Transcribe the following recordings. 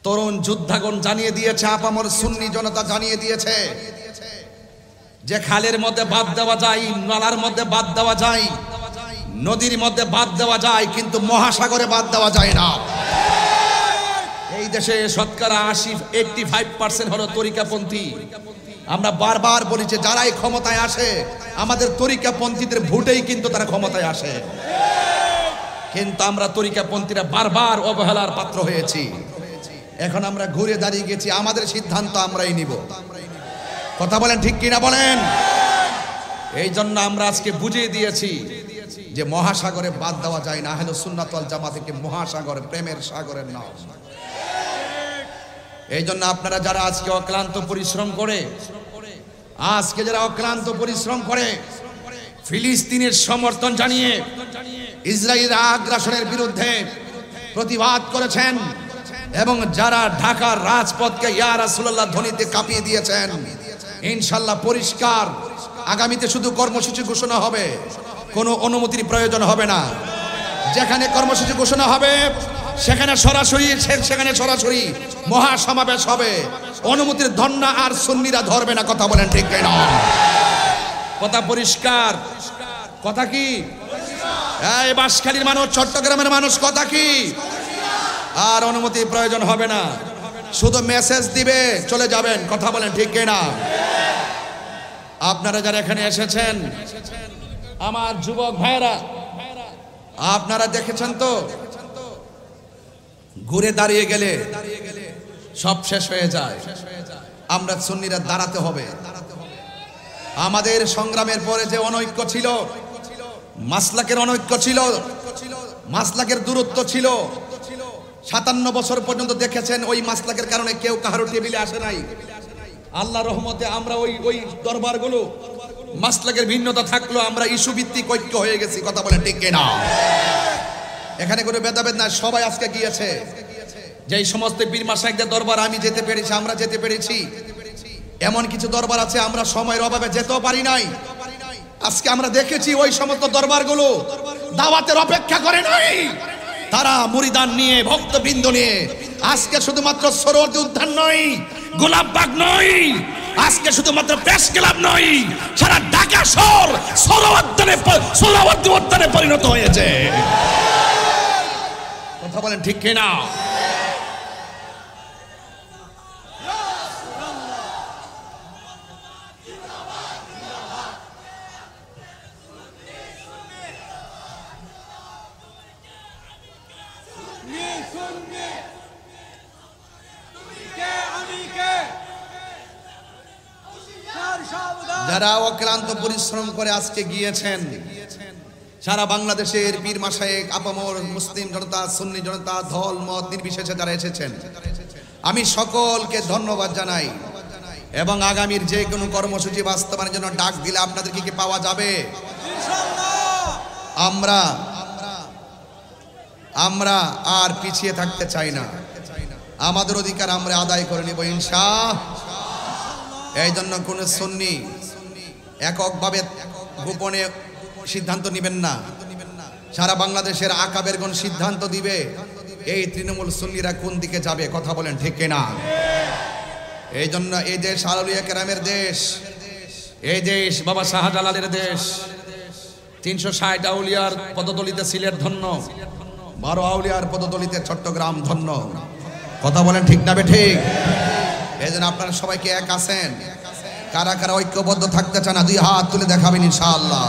তরুণ যোদ্ধাগণ জানিয়ে দিয়েছে, আপামর সুন্নি জনতা জানিয়ে দিয়েছে যে খালের মধ্যে বাদ দেওয়া যায়, নালার মধ্যে বাদ দেওয়া যায়, নদীর মধ্যে বাদ দেওয়া যায়, কিন্তু মহাসাগরে বাদ দেওয়া যায় না। এই দেশে শতকরা 85% হলো তরিকাপন্থী। আমরা বারবার বলি যে যারাই ক্ষমতায় আসে আমাদের তরিকাপন্থীদের ভোটেই কিন্তু তারা ক্ষমতায় আসে, কিন্তু আমরা তরিকাপন্থীরা বারবার অবহেলার পাত্র হয়েছি। এখন আমরা ঘুরে দাঁড়িয়ে গেছি, আমাদের সিদ্ধান্ত আমরাই নিব। কথা বলেন ঠিক কিনা বলেন? এই জন্য আমরা আজকে বুঝিয়ে দিয়েছি যে মহাসাগরে বাদ দেওয়া যায় না। আহলে সুন্নাত ওয়াল জামাত থেকে মহাসাগর প্রেমের সাগরের নাম। এই জন্য আপনারা যারা আজকে অক্লান্ত পরিশ্রম করে ফিলিস্তিনের সমর্থন জানিয়ে ইসরায়েলের আগ্রাসনের বিরুদ্ধে প্রতিবাদ করেছেন এবং যারা ঢাকার রাজপথকে ইয়া রাসূলুল্লাহ ধ্বনিতে কাঁপিয়ে দিয়েছেন, ইনশাআল্লাহ পরিষ্কার আগামীতে শুধু কর্মসূচি ঘোষণা হবে, কোনো অনুমতির প্রয়োজন হবে না। যেখানে কর্মসূচি ঘোষণা হবে সেখানে সরাসরি মহাসমাবেশ হবে। অনুমতির ধন্না আর সুন্নিরা ধরবে না। কথা বলেন ঠিক কিনা? কথা পরিষ্কার। কথা কি? এই বাঁশখালীর মানুষ, চট্টগ্রামের মানুষ, কথা কি? আর অনুমতির প্রয়োজন হবে না, শুধু মেসেজ দিবে, চলে যাবেন। কথা বলেন ঠিক কিনা? আপনারা যারা এখানে এসেছেন, আমার যুবক ভাইরা, আপনারা দেখেছেন তো ঘুরে দাঁড়িয়ে গেলে সব শেষ হয়ে যায়। আমরা সুন্নিরা দাঁড়াতে হবে। আমাদের সংগ্রামের পরে যে অনৈক্য ছিল, মাসলাকের অনৈক্য ছিল, মাসলাকের দূরত্ব ছিল, 57 বছর পর্যন্ত দেখেছেন ওই মাসলাকের কারণে কেউ কারো টেবিলে আসে নাই। আল্লাহ রহমতে আমরা ওই দরবারগুলো মাসলাকের ভিন্নতা থাকলো, আমরা ইস্যু ভিত্তিক ঐক্য হয়ে গেছি। কথা বলেন ঠিক কিনা? এখানে কোনো ভেদাভেদ না, সবাই আজকে গিয়েছে। যেই সমস্ত পীর মাশায়েখদের দরবার আমি যেতে পেরেছি, আমরা যেতে পেরেছি, এমন কিছু দরবার আছে আমরা সময়ের অভাবে যেতেও পারি নাই। আজকে আমরা দেখেছি ওই সমস্ত দরবারগুলো দাওয়াতের অপেক্ষা করে নাই। তারা মুরিদান নিয়ে, ভক্তবৃন্দ নিয়ে আজকে শুধুমাত্র সরোয়ার্দী উদ্যান নয়, গোলাপবাগ নয়, আজকে শুধুমাত্র প্রেস ক্লাব নয়, সারা ঢাকা শহর সোহরাওয়ার্দী উদ্যানে পরিণত হয়েছে। কথা বলেন ঠিক কিনা? যারা অক্লান্ত পরিশ্রম করে আজকে গিয়েছেন, সারা বাংলাদেশের পীর মাশায়েখ, আপামর মুসলিম জনতা, সুন্নি জনতা, দল মত নির্বিশেষে যারা এসেছেন, আমি সকলকে ধন্যবাদ জানাই। এবং আগামীর যে কোনো কর্মসূচি বাস্তবায়নের জন্য ডাক দিলে আপনাদের কি পাওয়া যাবে? আমরা আর পিছিয়ে থাকতে চাই না। আমাদের অধিকার আমরা আদায় করে নিব ইনশাআল্লাহ। এই জন্য কোন সুন্নি এককভাবে গোপনে সিদ্ধান্ত নেবেন না। সারা বাংলাদেশের আকাবেরগণ সিদ্ধান্ত দিবে এই তৃণমূল সুন্নিরা কোন দিকে যাবে। কথা বলেন ঠিক কিনা? এই জন্য এই দেশ আউলিয়া কেরামের দেশ, এই দেশ বাবা শাহজালালের দেশ। 360 আউলিয়ার পদতলিতে সিলেট ধন্য, 12 আউলিয়ার পদতলিতে চট্টগ্রাম ধন্য। কথা বলেন ঠিক না ঠিক? এই জন্য আপনারা সবাইকে এক আছেন। কারা কারা ঐক্যবদ্ধ থাকতে চান না, 2 হাত তুলে দেখাবেন ইনশাআল্লাহ।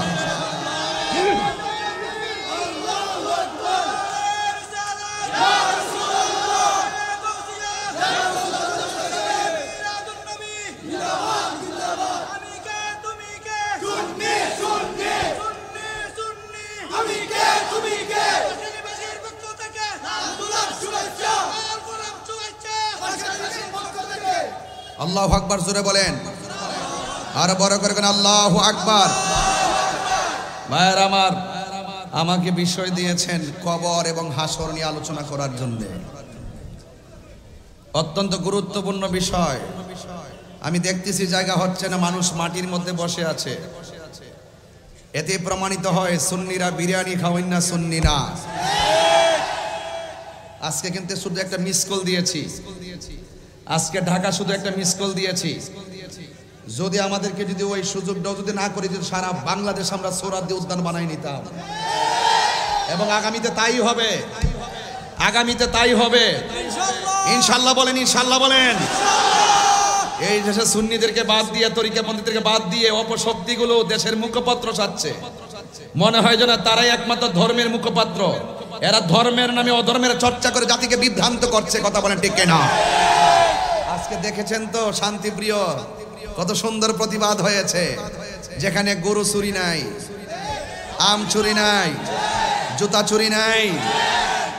আল্লাহু আকবার, জোরে বলেন, আর বড় করে বলেন আল্লাহু আকবার। ভাইয়ের আমার, আমাকে বিষয় দিয়েছেন কবর এবং হাসর নিয়ে আলোচনা করার জন্য। অত্যন্ত গুরুত্বপূর্ণ বিষয়। আমি দেখতেছি জায়গা হচ্ছে না, মানুষ মাটির মধ্যে বসে আছে। এতে প্রমাণিত হয় সুন্নিরা বিরিয়ানি খাওয়েন না, সুন্নি না। আজকে কিন্তু শুধু একটা মিস কল দিয়েছি, আজকে ঢাকা শুধু একটা মিস কল দিয়েছি, যদি আমাদেরকে যদি ওই সুযোগটাও যদি না করে, যদি সারা বাংলাদেশ আমরা সোহরাওয়ার্দী উদ্যান বানাই নিতাম, এবং আগামীতে তাই হবে, আগামীতে তাই হবে ইনশাল্লাহ। বলেন ইনশাল্লাহ বলেন। এই দেশে সুন্নিদেরকে বাদ দিয়ে, তরিকাপন্থীদেরকে বাদ দিয়ে অপশক্তিগুলো দেশের মুখপত্র সাজছে। মনে হয় যেন তারাই একমাত্র ধর্মের মুখপাত্র। এরা ধর্মের নামে অধর্মের চর্চা করে জাতিকে বিভ্রান্ত করছে। কথা বলেন ঠিক কিনা? আজকে দেখেছেন তো শান্তিপ্রিয় কত সুন্দর প্রতিবাদ হয়েছে, যেখানে গরু চুরি নাই, আম চুরি নাই, জুতা চুরি নাই,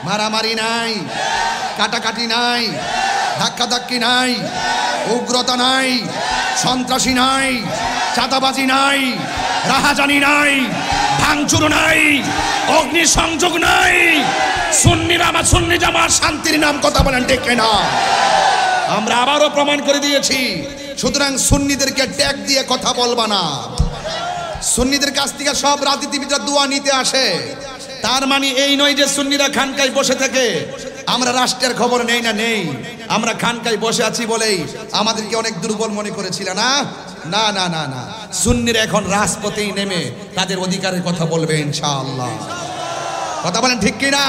মারামারি নাই, কাটাকাটি নাই, ধাক্কাধাক্কি নাই, উগ্রতা নাই, সন্ত্রাসী নাই, চাঁদাবাজি নাই, রাহাজানি নাই, ভাঙচুর নাই, অগ্নিসংযোগ নাই। সুন্নিরা আমার সুন্নি জামাত শান্তির নাম। কথা বলেন ঠিক কিনা? আমরা আবারও প্রমাণ করে দিয়েছি। সুতরাং সুন্নিদেরকে ট্যাগ দিয়ে কথা বলবা না। সুন্নিদের কাছ থেকে সব রাজনীতিবিদরা দোয়া নিতে আসে। তার মানে এই নয় যে সুন্নিরা খানকায় বসে থেকে আমরা রাষ্ট্রের খবর নেই না, নেই। আমরা খানকায় বসে আছি বলেই আমাদেরকে অনেক দুর্বল মনে করেছিল না, না না না না। সুন্নিরা এখন রাজপথেই নেমে তাদের অধিকারের কথা বলবে ইনশাআল্লাহ। কথা বলেন ঠিক কিনা?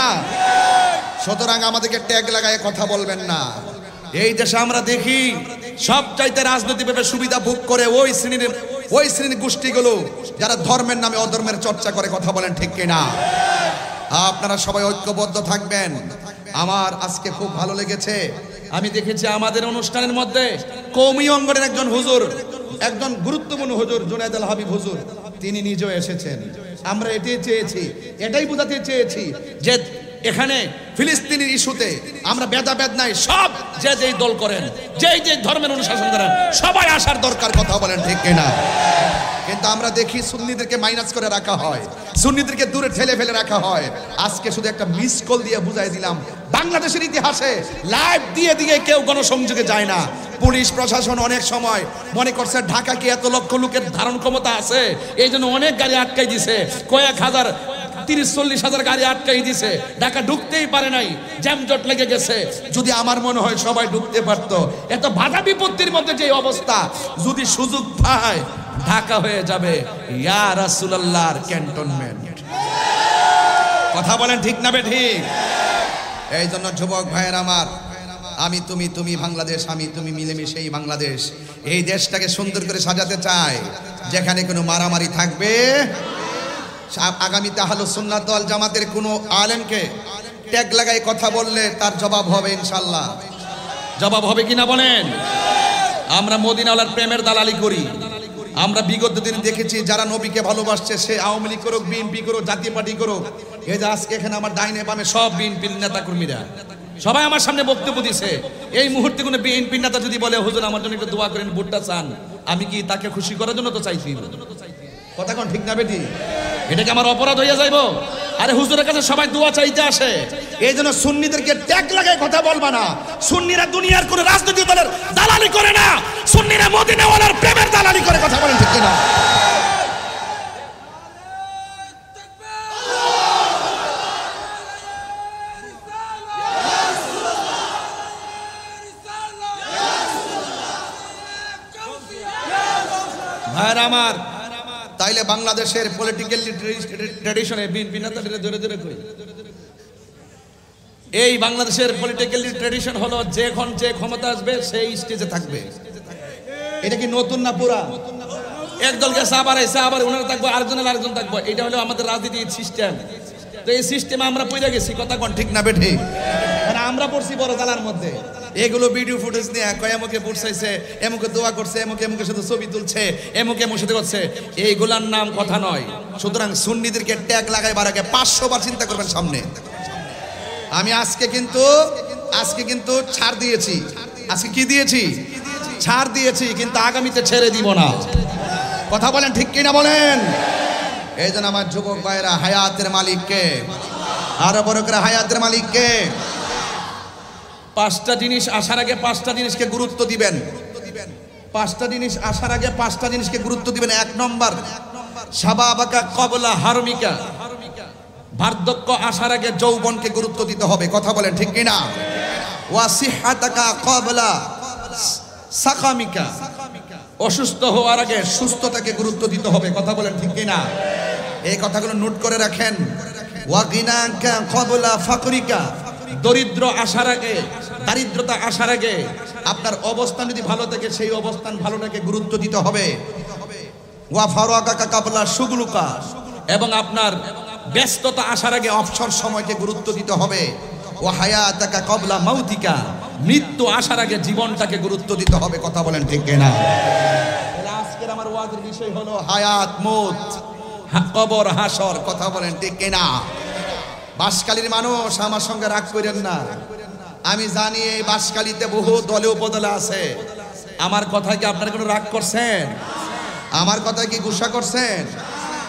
সুতরাং আমাদেরকে ট্যাগ লাগায় কথা বলবেন না। এই দেশে আমরা দেখি সব চাইতে রাজনৈতিকভাবে সুবিধা ভোগ করে ওই শ্রেণীর গোষ্ঠীগুলো যারা ধর্মের নামে অধর্মের চর্চা করে। কথা বলেন ঠিক কিনা? আপনারা সবাই ঐক্যবদ্ধ থাকবেন। আমার আজকে খুব ভালো লেগেছে, আমি দেখেছি আমাদের অনুষ্ঠানের মধ্যে কওমি অঙ্গনের একজন হুজুর, একজন গুরুত্বপূর্ণ হুজুর জুনায়েদ আল হাবিব হুজুর, তিনি নিজেও এসেছেন। আমরা এটাই চেয়েছি, এটাই বোঝাতে চেয়েছি যে এখানে ফিলিস্তিনের ইস্যুতে আমরা ভেদাভেদ নাই। সব যে যেই দল করেন, যেই যে ধর্মের অনুশাসন করেন, সবাই আসার দরকার। কথা বলেন ঠিক কিনা? কিন্তু আমরা দেখি সুন্নিদেরকে মাইনাস করে রাখা হয়, সুন্নিদেরকে দূরে ঠেলে ফেলে রাখা হয়। আজকে শুধু একটা মিস কল দিয়ে বুঝাই দিলাম, বাংলাদেশের ইতিহাসে লাইভ দিয়ে দিয়ে কেউ গণসংযোগে যায় না। পুলিশ প্রশাসন অনেক সময় মনে করছে ঢাকা কি এত লক্ষ লোকের ধারণ ক্ষমতা আছে, এই জন্য অনেক গাড়ি আটকাই দিছে, কয়েক হাজার 30-40 হাজার গাড়ি আটকাই দিছে, ঢাকা ঢুকতেই পারে নাই, জ্যামজট লেগে গেছে। যদি আমার মনে হয় সবাই ঢুকতে পারতো। এত বাধা বিপত্তির মধ্যে যে অবস্থা, যদি সুযোগ পায় ঢাকা হয়ে যাবে ইয়া রাসূলুল্লাহর ক্যান্টনমেন্ট। কথা বলেন ঠিক না ঠিক? এই জন্য যুবক ভাইয়ের আমার, আমি তুমি, তুমি বাংলাদেশ, আমি তুমি মিলেমিশে এই বাংলাদেশ, এই দেশটাকে সুন্দর করে সাজাতে চাই, যেখানে কোনো মারামারি থাকবে। আগামীতে আহলুস সুন্নাত ওয়াল জামাতের কোনো আলেমকে ট্যাগ লাগাই কথা বললে তার জবাব হবে ইনশাআল্লাহ। জবাব হবে কিনা বলেন? আমরা মদিনাওয়ালার প্রেমের দালালি করি। আমরা বিগত দিন দেখেছি যারা নবীকে ভালোবাসছে, সে আওয়ামী লীগ করুক, বিএনপি করুক, জাতীয় পার্টি করুক, এই যে আজকে এখানে আমার ডাইনে বামে সব বিএনপির নেতা কর্মীরা সবাই আমার সামনে বক্তব্য দিছে। এই মুহূর্তে কোনো বিএনপির নেতা যদি বলে হুজুর আমার জন্য একটু দোয়া করেন, ভোটটা চান, আমি কি তাকে খুশি করার জন্য তো চাইছি? কথা কোন ঠিক না বেটি? এটা কি আমার অপরাধ হইয়া যাইব? আরে হুজুরের কাছে সবাই দোয়া চাইতে আসে। এই জন্য সুন্নিদেরকে ট্যাগ লাগায় কথা বলবা না। সুন্নিরা দুনিয়ার কোন রাজনৈতিক দলের দালালি করে না, সুন্নিরা মদিনাওয়ালার প্রেমের দালালি করে। কথা বলেন ঠিক কিনা? ভাইরা আমার, তাইলে বাংলাদেশের পলিটিক্যাল ট্র্যাডিশনে বিএনপি নেতাদের ধরে ধরে কই, এই বাংলাদেশের পলিটিক্যাল ট্র্যাডিশন হলো যখন যে ক্ষমতা আসবে সেই স্টেজে থাকবে। এটা কি নতুন না পুরা? একদল গেছে আবার এসে আবার ওনারা থাকবো, আরেকজন থাকবো। এটা হলো আমাদের রাজনীতির সিস্টেম। তো এই সিস্টেমে আমরা পড়ে গেছি। কথা কোন ঠিক না বেঠি? মানে আমরা পড়ছি বড় জালার মধ্যে। এগুলো ভিডিও ফুটেজ নিয়ে এমুকে পড়ছে, এমুকে দোয়া করছে, এমুকে সাথে ছবি তুলছে, এমুকে সাথে করছে, এইগুলার নাম কথা নয়। সুতরাং সুন্নিদেরকে ট্যাগ লাগাইবার আগে 500 বার চিন্তা করবেন সামনে। আমি আজকে কিন্তু ছাড় দিয়েছি। আজকে কি দিয়েছি? ছাড় দিয়েছি, কিন্তু আগামীতে ছেড়ে দিব না। কথা বলেন ঠিক কিনা বলেন? এই জন্য আমার যুবক ভাইরা, হায়াতের মালিককে, আরো বড় করে হায়াতের মালিককে, 5টা জিনিস আসার আগে 5টা জিনিসকে গুরুত্ব দিবেন। 5টা জিনিস আসার আগে 5টা জিনিসকে গুরুত্ব দিবেন। 1 নম্বর, শাবাবাকা ক্বাবলা হারমিকা, বার্ধক্য আসার আগে যৌবনকে গুরুত্ব দিতে হবে। কথা বলেন ঠিক কিনা? ওয়া সিহহাতাকা ক্বাবলা সাকামিকা, অসুস্থ হওয়ার আগে সুস্থতাকে গুরুত্ব দিতে হবে। কথা বলেন ঠিক কিনা? এই কথাগুলো নোট করে রাখেন। ওয়া গিনাকা ক্বাবলা ফাকরিকা, দরিদ্র আসার আগে, দারিদ্রতা আসার আগে আপনার অবস্থান যদি ভালো থাকে সেই অবস্থান ভালোটাকে গুরুত্ব দিতে হবে। ওয়া ফারাগাকা ক্বাবলা শুগলুকা, এবং আপনার ব্যস্ততা আসার আগে অবসর সময়কে গুরুত্ব দিতে হবে। ওয়া হায়াতাকা ক্বাবলা মাউতিকা, মৃত্যু আসার আগে জীবনটাকে গুরুত্ব দিতে হবে। কথা বলেন ঠিক কিনা? আজকের আমার ওয়াজের বিষয় হলো হায়াত মউত, কবর হাসর। কথা বলেন ঠিক কিনা? বাঁশখালীর মানুষ আমার সঙ্গে রাগ করেন না। আমি জানি এই বাঁশখালীতে বহু দলে উপদলে আছে। আমার কথায় কি আপনারা কোনো রাগ করছেন? আমার কথায় কি গুসা করছেন?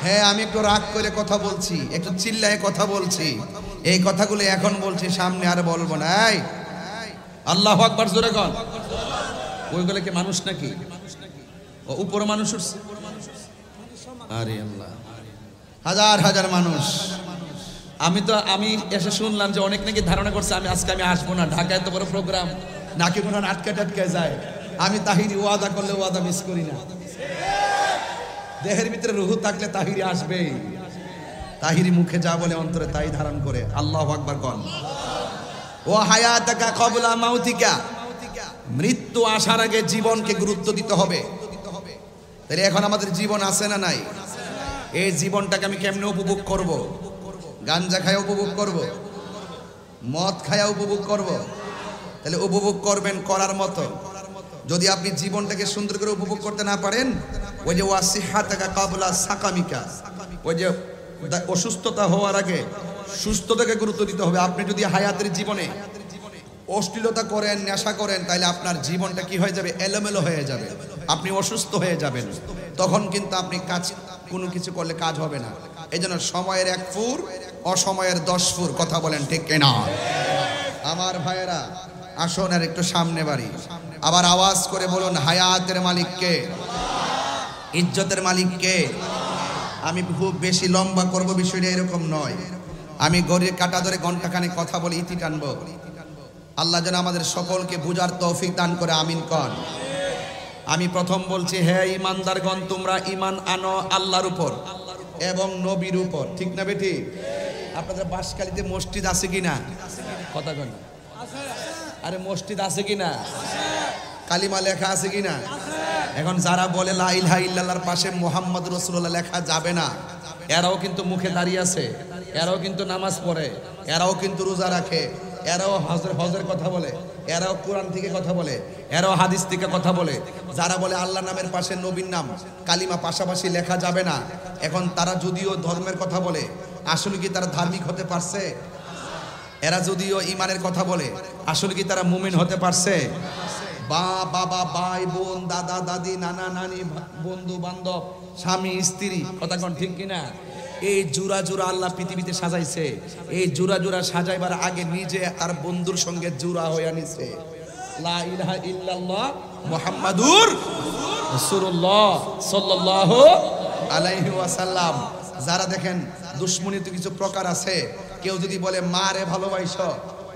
হ্যাঁ, আমি একটু রাগ করে কথা বলছি, একটু চিল্লায় কথা বলছি। এই কথাগুলো এখন বলছি, সামনে আর বলবো না। এই আল্লাহু আকবার জোরে কন। ওইগুলো কি মানুষ নাকি? ও উপরে মানুষ উঠছে। আরে আল্লাহ, হাজার হাজার মানুষ। আমি এসে শুনলাম যে অনেক নাকি ধারণা করছে আমি আজকে আসবো না। ঢাকায় তো বড় প্রোগ্রাম, নাকি কোনো আটকে টাটকে যায়। আমি তাহিরি ওয়াদা করলে ওয়াদা মিস করি না। দেহের ভিতরে রুহু থাকলে তাহিরি আসবেই। তাহিরি মুখে যা বলে অন্তরে তাই ধারণ করে। আল্লাহু আকবার কন। ও হায়াতাকা ক্বাবলা মাউতিকা, মৃত্যু আসার আগে জীবনকে গুরুত্ব দিতে হবে। তাহলে এখন আমাদের জীবন আছে না নাই? এই জীবনটাকে আমি কেমনে উপভোগ করব? গাঞ্জা খায়া উপভোগ করব? মদ খায়া উপভোগ করব? তাহলে উপভোগ করবেন করার মতো। যদি আপনি জীবনটাকে সুন্দর করে উপভোগ করতে না পারেন, ওই যে ওয়াসিহাতাকা ক্বাবলা সাকামিকা, ওই যে অসুস্থতা হওয়ার আগে সুস্থতাকে গুরুত্ব দিতে হবে। আপনি যদি হায়াতের জীবনে অশ্লীলতা করেন, নেশা করেন, তাহলে আপনার জীবনটা কি হয়ে যাবে? এলোমেলো হয়ে যাবে। আপনি অসুস্থ হয়ে যাবেন। তখন কিন্তু আপনি কোনো কিছু করলে কাজ হবে না। এই জন্য সময়ের 1 ফুর, অসময়ের 10 ফুর। কথা বলেন ঠিক কিনা? আমার ভাইয়েরা আসুন আর একটু সামনে বাড়ি। আবার আওয়াজ করে বলুন, হায়াতের মালিক কে? ইজ্জতের মালিক কে? আমি খুব বেশি লম্বা করব, বিষয়টা এরকম নয়। আমি গড়ির কাটা ধরে ঘন্টাখানে কথা বলে ইতি টানবো। আল্লাহ যেন আমাদের সকলকে বুঝার তৌফিক দান করে, আমিন কন। আমি প্রথম বলছি, হে ইমানদারগণ, তোমরা ঈমান আনো আল্লাহর উপর এবং নবীর উপর। ঠিক না বেটি? আপনাদের বাঁশখালীতে মসজিদ আছে কিনা? কথা কন। আরে মসজিদ আছে কিনা? কালিমা লেখা আছে কিনা? এখন যারা বলে লা ইলাহা ইল্লাল্লাহর পাশে মুহাম্মদ রাসূলুল্লাহ লেখা যাবে না, এরাও কিন্তু মুখে দাঁড়িয়ে আছে, এরাও কিন্তু নামাজ পড়ে, এরাও কিন্তু রোজা রাখে, এরাও হজের কথা বলে, এরাও কোরআন থেকে কথা বলে, এরাও হাদিস থেকে কথা বলে। যারা বলে আল্লাহ নামের পাশে নবীর নাম কালিমা পাশাপাশি লেখা যাবে না, এখন তারা যদিও ধর্মের কথা বলে, আসলে কি তারা ধার্মিক হতে পারছে? এরা যদিও ইমানের কথা বলে, আসলে কি তারা মুমিন হতে পারছে? বাবা, ভাই বোন, দাদা দাদি, নানা নানি, বন্ধু বান্ধব, স্বামী স্ত্রী, কথা কোন ঠিক কিনা? এই জোড়া জোড়া আল্লাহ পৃথিবীতে সাজাইছে। এই জোড়া জোড়া সাজাইবার আগে নিজে আর বন্ধুর সঙ্গে জোড়া হয়ে আনিছে। লা ইলাহা ইল্লাল্লাহ মুহাম্মাদুর রাসূলুল্লাহ সাল্লাল্লাহু আলাইহি ওয়াসাল্লাম। যারা দেখেন দুশ্মনী তো কিছু প্রকার আছে। কেউ যদি বলে মারে ভালোবাসো,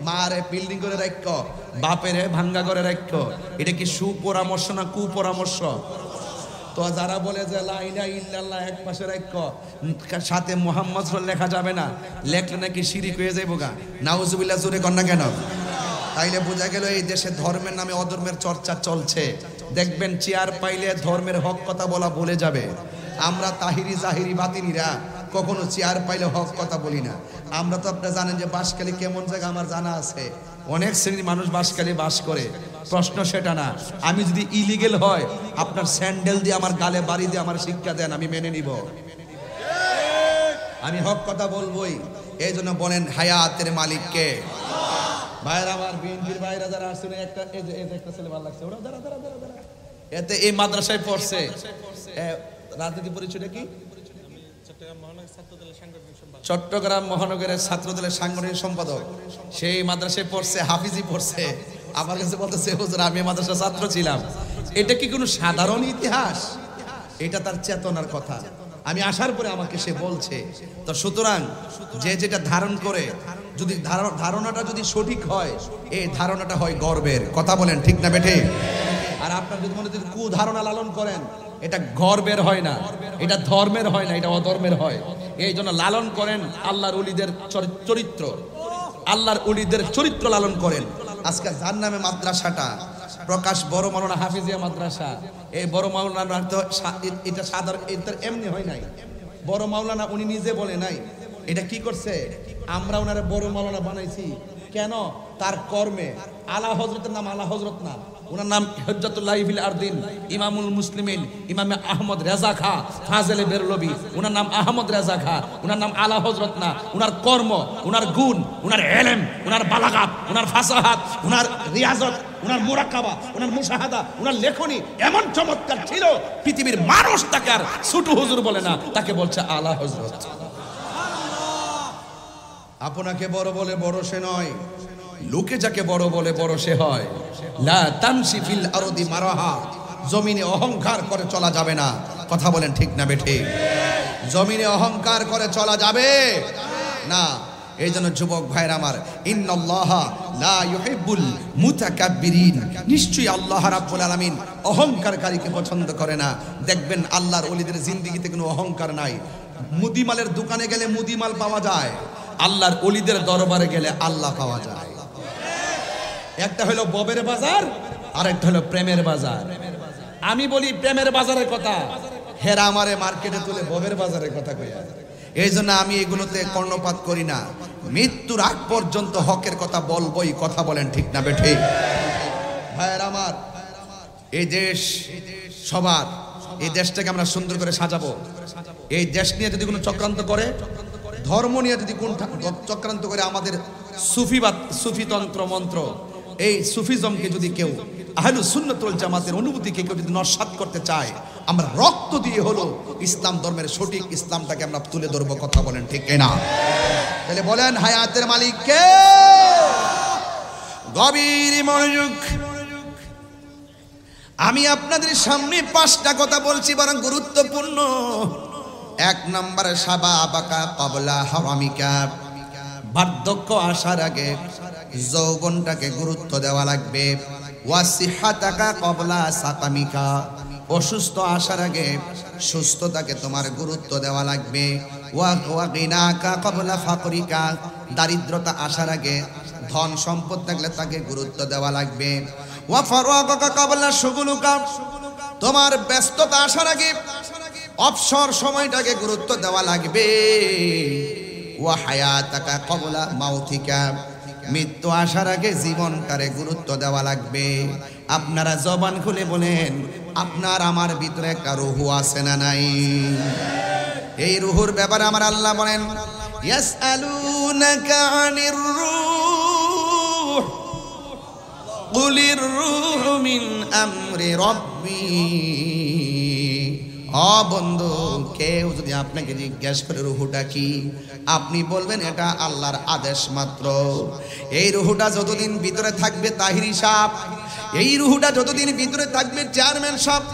মারে বিল্ডিং করে রাখো, বাপেরে ভাঙ্গা করে রাখো, এটা কি সুপরামর্শ না কুপরামর্শ? তো যারা বলে যে লা ইলাহা ইল্লাল্লাহ এক পাশে রাখো, সাথে মুহাম্মদ লেখা যাবে না, লেখলে নাকি শিরিক হয়ে যাইব গা, নাউজুবিল্লাহ, জোরে কর না কেন? তাইলে বোঝা গেল এই দেশে ধর্মের নামে অধর্মের চর্চা চলছে। দেখবেন চেয়ার পাইলে ধর্মের হক কথা বলা বলে যাবে। আমরা তাহিরি জাহিরি বাতিনিরা কখনো চেয়ার পাইলে হক কথা বলি না। আমরা তো আপনারা জানেন যে বাঁশখালী কেমন জায়গা, আমার জানা আছে। অনেক শ্রেণীর মানুষ বাঁশখালী বাস করে। প্রশ্ন সেটা না। আমি যদি ইলিগেল হয়, আপনার স্যান্ডেল দিয়ে আমার গালে বাড়ি দিয়ে আমার শিক্ষা দেন, আমি মেনে নিব। আমি হক কথা বলবোই। এই জন্য বলেন হায়াতের মালিক কে? ভাইরা আমার, বিএনপির ভাইরা যারা আসলে একটা ছেলে ভালো লাগছে, ওরা দাঁড়া দাঁড়া দাঁড়া দাঁড়া, এতে এই মাদ্রাসায় পড়ছে। রাজনীতি পরিচয়টা কি? চট্টগ্রাম মহানগরের ছাত্রদলের সাংগঠনিক সম্পাদক। সেই মাদ্রাসায় পড়ছে, হাফিজি পড়ছে। আমার কাছে বলতেছে, হুজুর আমি মাদ্রাসার ছাত্র ছিলাম। এটা কি কোনো সাধারণ ইতিহাস? এটা তার চেতনার কথা। আমি আসার পরে আমাকে সে বলছে। তো সুতরাং যে যেটা ধারণ করে, যদি ধারণাটা যদি সঠিক হয়, এই ধারণাটা হয় গর্বের। কথা বলেন ঠিক না বেঠে? আর আপনার যদি মনে যদি কুধারণা লালন করেন, এটা গর্বের হয় না, এটা ধর্মের হয় না, এটা অধর্মের হয়। এই জন্য লালন করেন আল্লাহর ওলিদের চরিত্র, আল্লাহর ওলিদের চরিত্র লালন করেন। আজকে যার নামে মাদ্রাসাটা প্রকাশ বড় মাওলানা হাফিজিয়া মাদ্রাসা, এই বড় মাওলানা তো এটা সাধারণ, এটা এমনি হয় নাই। বড় মাওলানা উনি নিজে বলে নাই, এটা কি করছে, আমরা ওনারে বড় মাওলানা বানাইছি। কেন? তার কর্মে। আলা হযরতের নাম আলা হযরত না, ওনার নাম হুজ্জাতুল্লাহ ফিল আরদিন, ইমামুল মুসলিমিন, ইমামে আহমদ রেজা খা ফাজেলে বেরলবি, ওনার নাম আহমদ রেজা খা, ওনার নাম আলা হযরত না। ওনার কর্ম, ওনার গুণ, ওনার ইলম, ওনার বালাগাত, ওনার ফাসাহাত, ওনার রিয়াজত, ওনার মুরাকাবা, ওনার মুশাহাদা, ওনার লেখনী এমন চমৎকার ছিল, পৃথিবীর মানুষ তাকে আর ছোট হুজুর বলে না, তাকে বলছে আলা হযরত। আপনাকে বড় বলে বড় সে নয়, লোকে যাকে বড় বলে বড় সে হয়। লা তামশি ফিল আরদি মারাহা, জমিনে অহংকার করে চলা যাবে না। কথা বলেন ঠিক না বেঠে? জমিনে অহংকার করে চলা যাবে না। এই জন্য যুবক ভাইরা আমার, ইন্নাল্লাহা লা ইউহিব্বুল মুতাকাব্বিরিন, নিশ্চয়ই আল্লাহ রাব্বুল আলামিন অহংকারকারীকে পছন্দ করে না। দেখবেন আল্লাহর ওলিদের জিন্দেগিতে কোনো অহংকার নাই। মুদিমালের দোকানে গেলে মুদিমাল পাওয়া যায়, আল্লাহর ওলিদের দরবারে গেলে আল্লাহ পাওয়া যায়। একটা হলো ববের বাজার, আর একটা হলো প্রেমের বাজার। আমি বলি প্রেমের বাজারের কথা, হেরা আমারে মার্কেটে তুলে ববের বাজারের কথা কইয়া। এই জন্য আমি এগুলোতে কর্ণপাত করি না। মৃত্যুর আগ পর্যন্ত হকের কথা বলবোই। কথা বলেন ঠিক না বেঠে? ভাইয়ের আমার, এই দেশ সবার, এই দেশটাকে আমরা সুন্দর করে সাজাবো। এই দেশ নিয়ে যদি কোনো চক্রান্ত করে, ধর্ম নিয়ে যদি কোন চক্রান্ত করে, আমাদের সুফিবাদ, সুফিতন্ত্র মন্ত্র, এই সুফিজমকে যদি কেউ, আহলুস সুন্নাত ওয়াল জামাতের অনুভূতিকে কেউ যদি নস্যাৎ করতে চায়, আমরা রক্ত দিয়ে হলো ইসলাম ধর্মের সঠিক ইসলামটাকে আমরা তুলে ধরবো। কথা বলেন ঠিক না? তাহলে বলেন, হায়াতের মালিক কে? গভীর মনোযোগ। আমি আপনাদের সামনে 5টা কথা বলছি, বরং গুরুত্বপূর্ণ। 1 নম্বরে শাবাবাকা ক্বাবলা হারামিকা, বার্ধক্য আসার আগে যৌবনটাকে গুরুত্ব দেওয়া লাগবে। ওয়াসিহাতাকা ক্বাবলা সাকামিকা, অসুস্থ আসার আগে সুস্থতাকে তোমার গুরুত্ব দেওয়া লাগবে। ওয়া গিনাকা ক্বাবলা ফাকরিকা, দারিদ্রতা আসার আগে ধন সম্পদ থাকলে তাকে গুরুত্ব দেওয়া লাগবে। ওয়া ফারাগাকা ক্বাবলা শুগুলুকা, তোমার ব্যস্ততা আসার আগে অবসর সময়টাকে গুরুত্ব দেওয়া লাগবে। ওয়া হায়াতাকা ক্বাবলা মাউতিকা, মৃত্যু আসার আগে জীবনটারে গুরুত্ব দেওয়া লাগবে। আপনারা জবান খুলে বলেন, আপনার আমার ভিতরে একটা রূহ আছে না নাই? এই রূহুর ব্যাপারে আমার আল্লাহ বলেন, ইয়াসআলুনাকা আনির রূহ কুলির রূহু মিন আমরি রাব্বি। বন্ধু, কেউ যদি আপনাকে জিজ্ঞেস করে রুহুটা কি, আপনি বলবেন এটা আল্লাহর আদেশ মাত্র। এই রুহুটা যতদিন ভিতরে থাকবে তাহিরি সাহেব, এই রুহুটা যতদিন ভিতরে থাকবে চেয়ারম্যান সাহেব,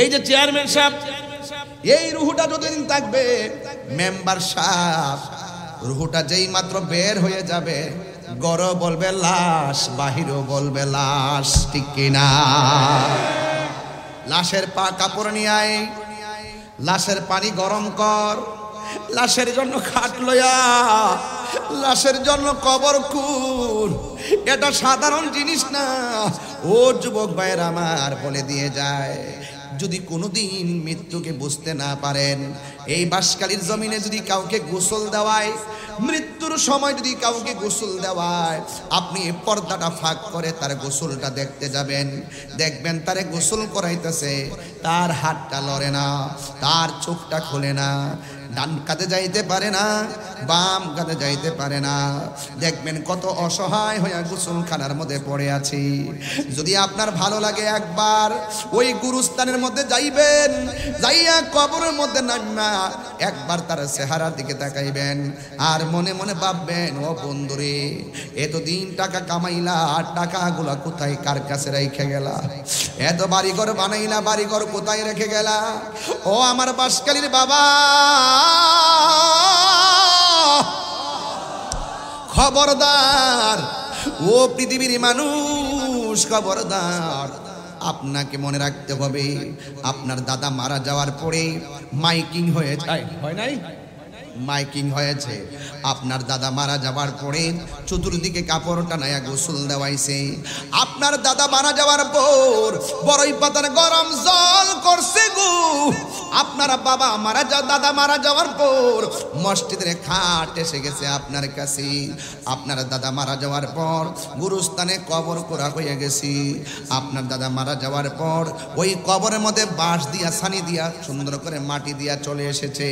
এই যে চেয়ারম্যান সাহেব, এই রুহুটা যতদিন থাকবে মেম্বার সাহেব। রুহুটা যেই মাত্র বের হয়ে যাবে, গরো বলবে লাশ, বাহিরও বলবে লাশ। ঠিক কিনা? লাশের কাপড় নিয়ে আয়, লাশের পানি গরম কর, লাশের জন্য খাট লয়া, লাশের জন্য কবর খুঁড়। এটা সাধারণ জিনিস না। ও যুবক ভাইয়ের আমার, বলে দিয়ে যায়, যদি কোনোদিন মৃত্যুকে বুঝতে না পারেন, এই বাঁশখালীর জমিনে যদি কাউকে গোসল দেওয়ায়, মৃত্যুর সময় যদি কাউকে গোসল দেওয়ায়, আপনি পর্দাটা ফাঁক করে তার গোসলটা দেখতে যাবেন। দেখবেন তারে গোসল করাইতেছে, তার হাতটা লড়ে না, তার চোখটা খোলে না, ডান কাঁধে যাইতে পারে না, বাম কাঁধে যাইতে পারে না। দেখবেন কত অসহায় হইয়া গোসলখানার মধ্যে পড়ে আছি। যদি আপনার ভালো লাগে, একবার ওই গুরুস্থানের মধ্যে যাইবেন, যাইয়া কবরের মধ্যে নামা একবার তার চেহারার দিকে তাকাইবেন, আর মনে মনে ভাববেন, ও বন্ধুরে, এতদিন টাকা কামাইলা, টাকাগুলা কোথায়, কার কাছে রেখে গেলা? এত বাড়িঘর বানাইলা, বাড়িঘর কোথায় রেখে গেলা? ও আমার বাঁশখালীর বাবা, খবরদার। ও পৃথিবীর মানুষ, মানুষ খবরদার, আপনাকে মনে রাখতে হবে আপনার দাদা মারা যাওয়ার পরে মাইকিং হয়ে যায়, হয় নাই? মাইকিং হয়েছে। আপনার দাদা মারা যাওয়ার পরে চতুর্দিকে কাপড় টানায়া গোসল দেওয়াইছে। আপনার দাদা মারা যাওয়ার পর বড়ই পাতার গরম জল করছে গো। আপনার বাবা দাদা মারা যাওয়ার পর মসজিদের খাট এসে গেছে আপনার কাছে। আপনার দাদা মারা যাওয়ার পর গুরুস্থানে কবর করা হয়ে গেছে। আপনার দাদা মারা যাওয়ার পর ওই কবরের মধ্যে বাঁশ দিয়া ছানি দিয়া সুন্দর করে মাটি দিয়া চলে এসেছে।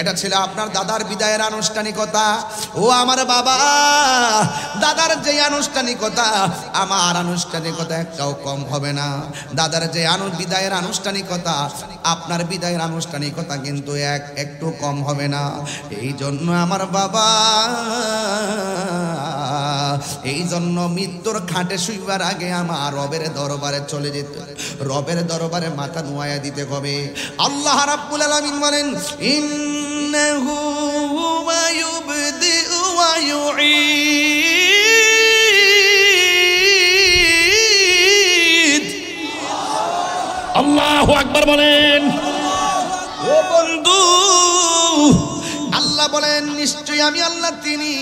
এটা ছিল আপনার দাদার বিদায়ের আনুষ্ঠানিকতা। ও আমার বাবা, দাদার যে আনুষ্ঠানিকতা আমার আনুষ্ঠানিকতা একটাও কম হবে না। দাদার যে বিদায়ের আনুষ্ঠানিকতা আপনার বিদায়ের আনুষ্ঠানিকতা কিন্তু একটু কম হবে না। এই জন্য আমার বাবা, এই জন্য মৃত্যুর খাটে শুইবার আগে আমার রবের দরবারে চলে যেতে, রবের দরবারে মাথা নোয়াইয়া দিতে হবে। আল্লাহ রাব্বুল আলামিন বলেন, ইন্নাহু হুয়া ইউবদিউ ওয়া ইউঈদ। আল্লাহু আকবার বলেন। ও বন্ধু, আল্লাহ বলেন নিশ্চয়ই আমি আল্লাহ তিনি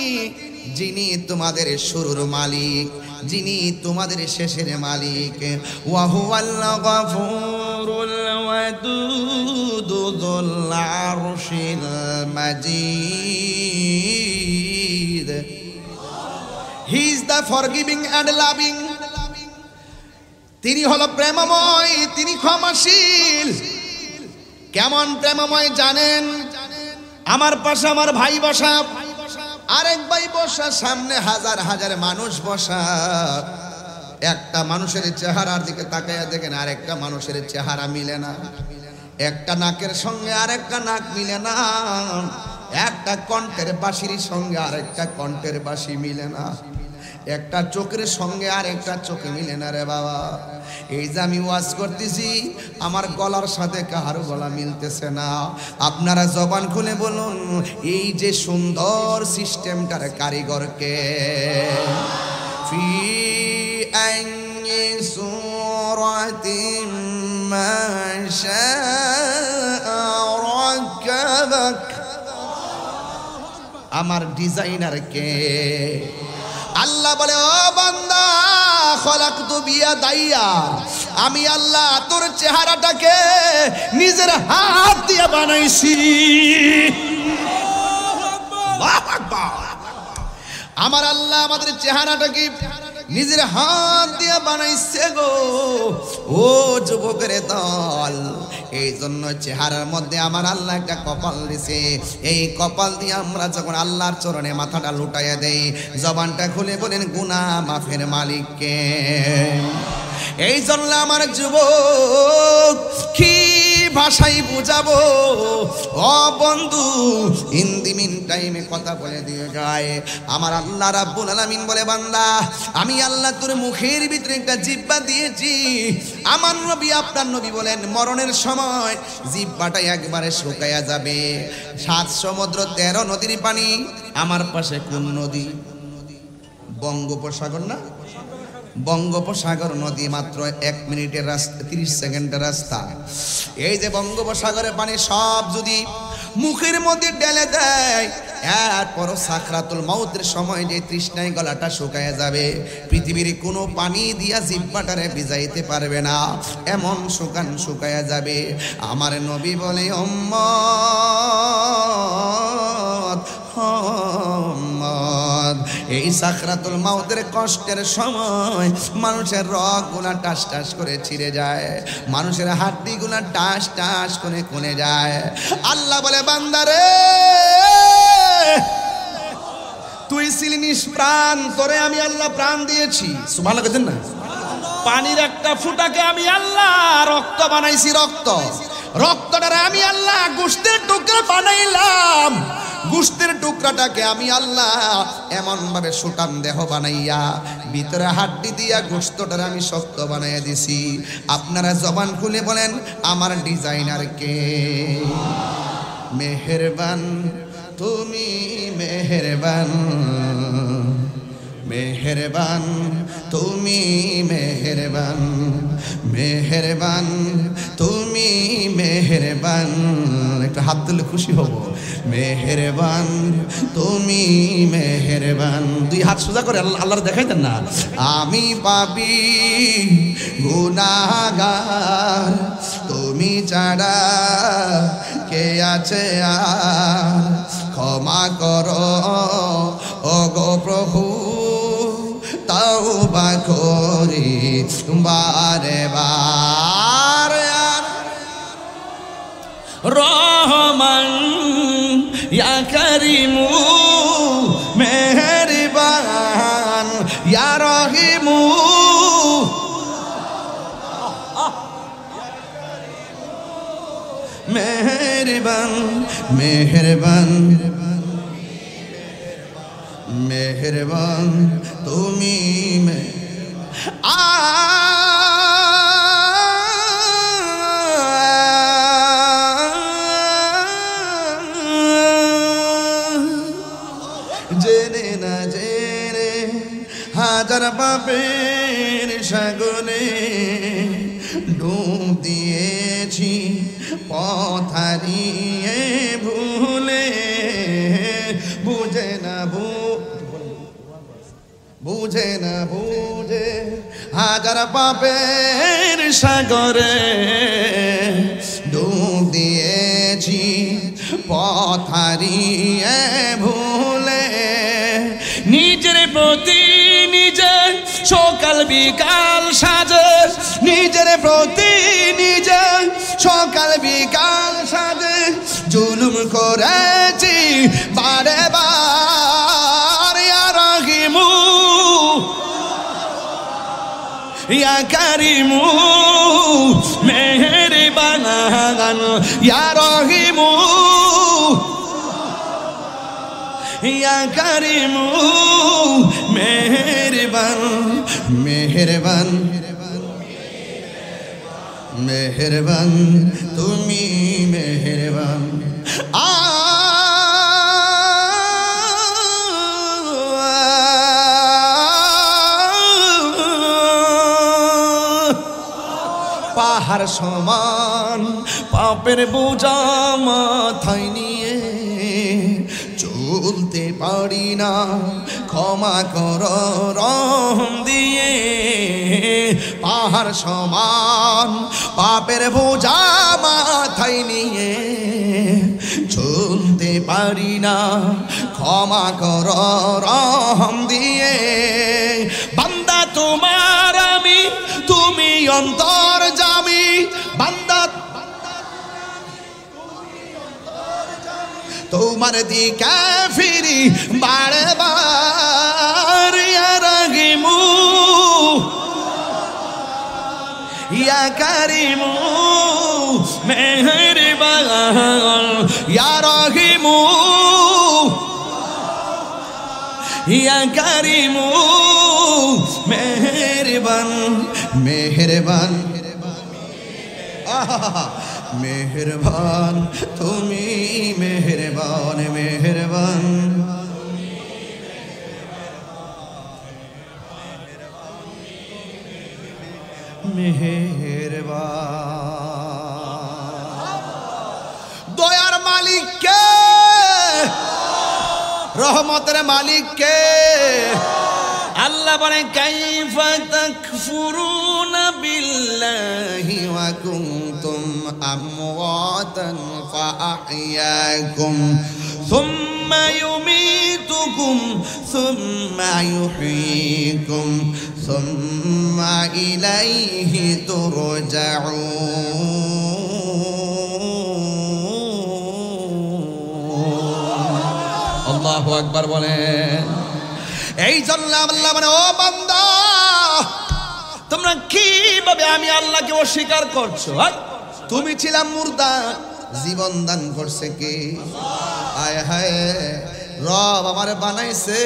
যিনি তোমাদের শুরুর মালিক, যিনি তোমাদের শেষের মালিক। ওয়া হুয়াল গফুরুল ওয়াদুদ যুল আরশিল মাজিদ। He is the forgiving and loving. তিনি হলো প্রেমময়, তিনি ক্ষমাশীল। কেমন প্রেমময় জানেন? আমার পাশে আমার ভাই বসা, আরেক ভাই বসা, সামনে হাজার হাজার মানুষ বসা। একটা মানুষের চেহারার দিকে তাকাইয়া দেখেন আরেকটা মানুষের চেহারা মিলে না। একটা নাকের সঙ্গে আরেকটা নাক মিলে না। একটা কণ্ঠের বাঁশির সঙ্গে আরেকটা কণ্ঠের বাঁশি মিলে না। একটা চোখের সঙ্গে আরেকটা চোখে মিলে না রে বাবা। এই যে আমি ওয়াজ করতেছি, আমার গলার সাথে কাহার গলা মিলতেছে না। আপনারা জবান খুলে বলুন, এই যে সুন্দর সিস্টেমটার কারিগরকে। ফি আইয়ি সূরাতিন মা শাআ রাক্কাবাক। আমার ডিজাইনার কে? আল্লাহ বলে, ও বান্দা, খলাকতু বিয়াদাইয়া, আমি আল্লাহ তোর চেহারাটাকে নিজের হাত দিয়ে বানাইছি। আল্লাহু আকবার। আমার আল্লাহ আমাদের চেহারাটাকে নিজের হাত দিয়ে বানাইছে গো। ও যুবকের দল, এই জন্য চেহারার মধ্যে আমার আল্লাহ একটা কপাল দিছে। এই কপাল দিয়ে আমরা যখন আল্লাহর চরণে মাথাটা লুটাইয়া দেই, জবানটা খুলে বলেন গুনাহ মাফের মালিককে। এই জন্য আমার যুবক কি ভাষাই বুঝাবো? ও বন্ধু, ইন দি মিন টাইমে কথা বলে দিয়ে যায়। আমার আল্লাহ রাব্বুল আলামিন বলে, বান্দা আমি আল্লাহ তোর মুখের ভিতরে একটা জিহ্বা দিয়েছি। আমার নবী, আপনার নবী বলেন মরণের সময় জিহ্বাটা একবারে শুকায়া যাবে। 7 সমুদ্র 13 নদীর পানি। আমার পাশে কোন নদী? বঙ্গোপসাগর না? বঙ্গোপসাগর নদী মাত্র 1 মিনিটের রাস্তা, 30 সেকেন্ডের রাস্তা। এই যে বঙ্গোপসাগরের পানি সব যদি মুখের মধ্যে ঢেলে দেয়, এরপর সাকরাতুল মাউতের সময় যে তৃষ্ণায় গলাটা শুকায় যাবে, পৃথিবীর কোনো পানি দিয়া জিহ্বাটারে ভিজাইতে পারবে না, এমন শুকায় যাবে। আমার নবী বলে, উম্মত এই সাকরাতুল মাউতের কষ্টের সময় মানুষের রগগুলা টাস টাস করে ছিঁড়ে যায়, মানুষের হাড্ডিগুলা টাস টাস করে কমে যায়। আল্লাহ বলে, বান্দারে তুই ছিলি নিষ্প্রাণ, তোরে আমি আল্লাহ প্রাণ দিয়েছি। সুবহানাল্লাহ বলেন না? পানির একটা ফুটাকে আমি আল্লাহ রক্ত বানাইছি। রক্তটারে আমি আল্লাহ গোশতের টুকরা বানাইলাম। গোশতের টুকরাটাকে আমি আল্লাহ এমন ভাবে সুটাম দেহ বানাইয়া ভিতরে হাড্ডি দিয়া গোশতটারে আমি শক্ত বানাইয়া দিছি। আপনারা জবান খুলে বলেন, আমার ডিজাইনার কে? মেহেরবান, তুমি মেহেরবান, মেহেরবান তুমি মেহেরবান, মেহেরবান তুমি মেহেরবান। একটা হাত তুলে খুশি হব। মেহেরবান তুমি মেহেরবান। দুই হাত সোজা করে আল্লাহর দেখাই দেন না। আমি পাপী গুনাহগার, তুমি ছাড়া কে আছে আর, ক্ষমা করো ওগো প্রভু, তাওবা করি বারে বার। রহমান ইয়া করিমু মেহেরবান ইয়া রহিমু, মেহেরবান মেহেরবান মেহেরবান তুমি জেনে না জেনে হাজার পাপের সাগরে ডুব দিয়েছি পথ হারিয়ে ভুলে, বুঝে না বুঝে না বুঝে হাজার পাপের সাগরে ডুব দিয়েছি পথ হারিয়ে ভুলে, নিজের প্রতি নিজে সকাল বিকাল সাজে, নিজের প্রতি নিজে সকাল বিকাল সাজে জুলুম করেছি বারে বার। ইয়া রহিমু ইয়া করিমু মেহেরবান ইয়া রহিমু ইয়া করিমু মেহেরবান, মেহেরবান মেহেরবান তুমি মেহেরবান। পাহাড় সমান পাপের বোঝা মাথায় নিয়ে চলতে পারি না, ক্ষমা করো রহম দিয়ে। পাহাড় সমান পাপের বোঝা মাথায় নিয়ে চলতে পারি না, ক্ষমা করো রহম দিয়ে। বান্দা তোমার আমি, তুমি অন্তর্যামী, বান্দা তোমার দিকে ফিরি বারে বার। ইয়া রহিমু ইয়া করিমু মেহেরবান ইয়া রহিমু ইয়া করিমু মেহেরবান, মেহেরবান মেহেরবান তুমি মেহেরবান, মেহেরবান মেহেরবান। দয়ার মালিক কে, রহমতের মালিক কে? আল্লাহ বলে কাইফা তাকফুরুনা বিল্লাহি ওয়া কুনতুম আমওয়াতান ফাআহইয়াকুম সুম্মা ইউমীতুকুম সুম্মা ইউহয়ীকুম সুম্মা ইলাইহি তুরজাউন। আল্লাহু আকবার বলেন। এই জন্য আল্লাহ মানে ও বান্দা তোমরা কিভাবে আমি আল্লাহকে অস্বীকার করছো? তুমি ছিলাম মুর্দা, জীবন দান করছে কে? আয় হায়, রব আমারে বানাইছে।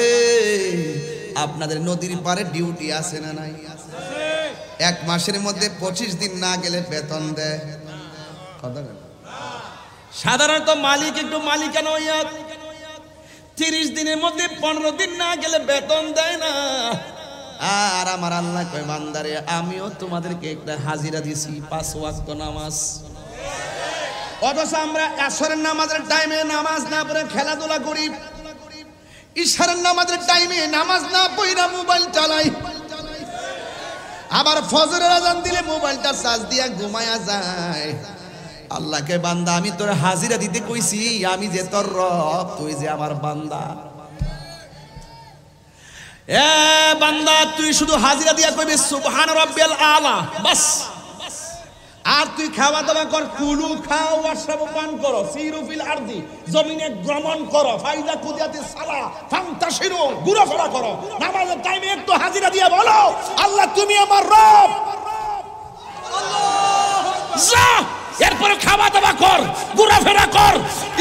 আপনাদের নদীর পারে ডিউটি আছে না নাই? এক মাসের মধ্যে 25 দিন না গেলে বেতন দেয়। সাধারণত মালিক একটু মালিকানা হইয়া 30 দিনের মধ্যে 15 দিন না গেলে বেতন দেয় না। আর আমার আল্লাহ কয় বান্দারে আমিও তোমাদেরকে একটা হাজিরা দিছি 5 ওয়াক্ত নামাজ। অথচ আমরা আসরের নামাজের টাইমে নামাজ না পড়ে খেলাধুলা করি, ইশারের নামাজের টাইমে নামাজ না পড়া মোবাইল চালাই, আবার ফজরের আজান দিলে মোবাইলটা চার্জ দিয়া ঘুমায়া যায়। আল্লাহকে বান্দা আমি তোর হাজিরা দিতে কইছি, আমি যে তোর রব, তুই যে আমার বান্দা। এ বান্দা তুই শুধু হাজিরা দিয়া কইবি সুবহান রাব্বিয়াল আলা বাস। আর তুই খাওয়া দাওয়া কর, কুলু খাও ওয়াশরাবু পান করো, সিরু ফিল আরদি জমিনে ভ্রমণ করো, ফাইদা কুদিয়াতিস সালা ফান্তাশিরু ঘোরাফেরা করো। নামাজের টাইমে একটু হাজিরা দিয়া বলো আল্লাহ তুমি আমার রব। আল্লাহ এরপরে খাওয়া দাওয়া কর, ঘোরাফেরা কর,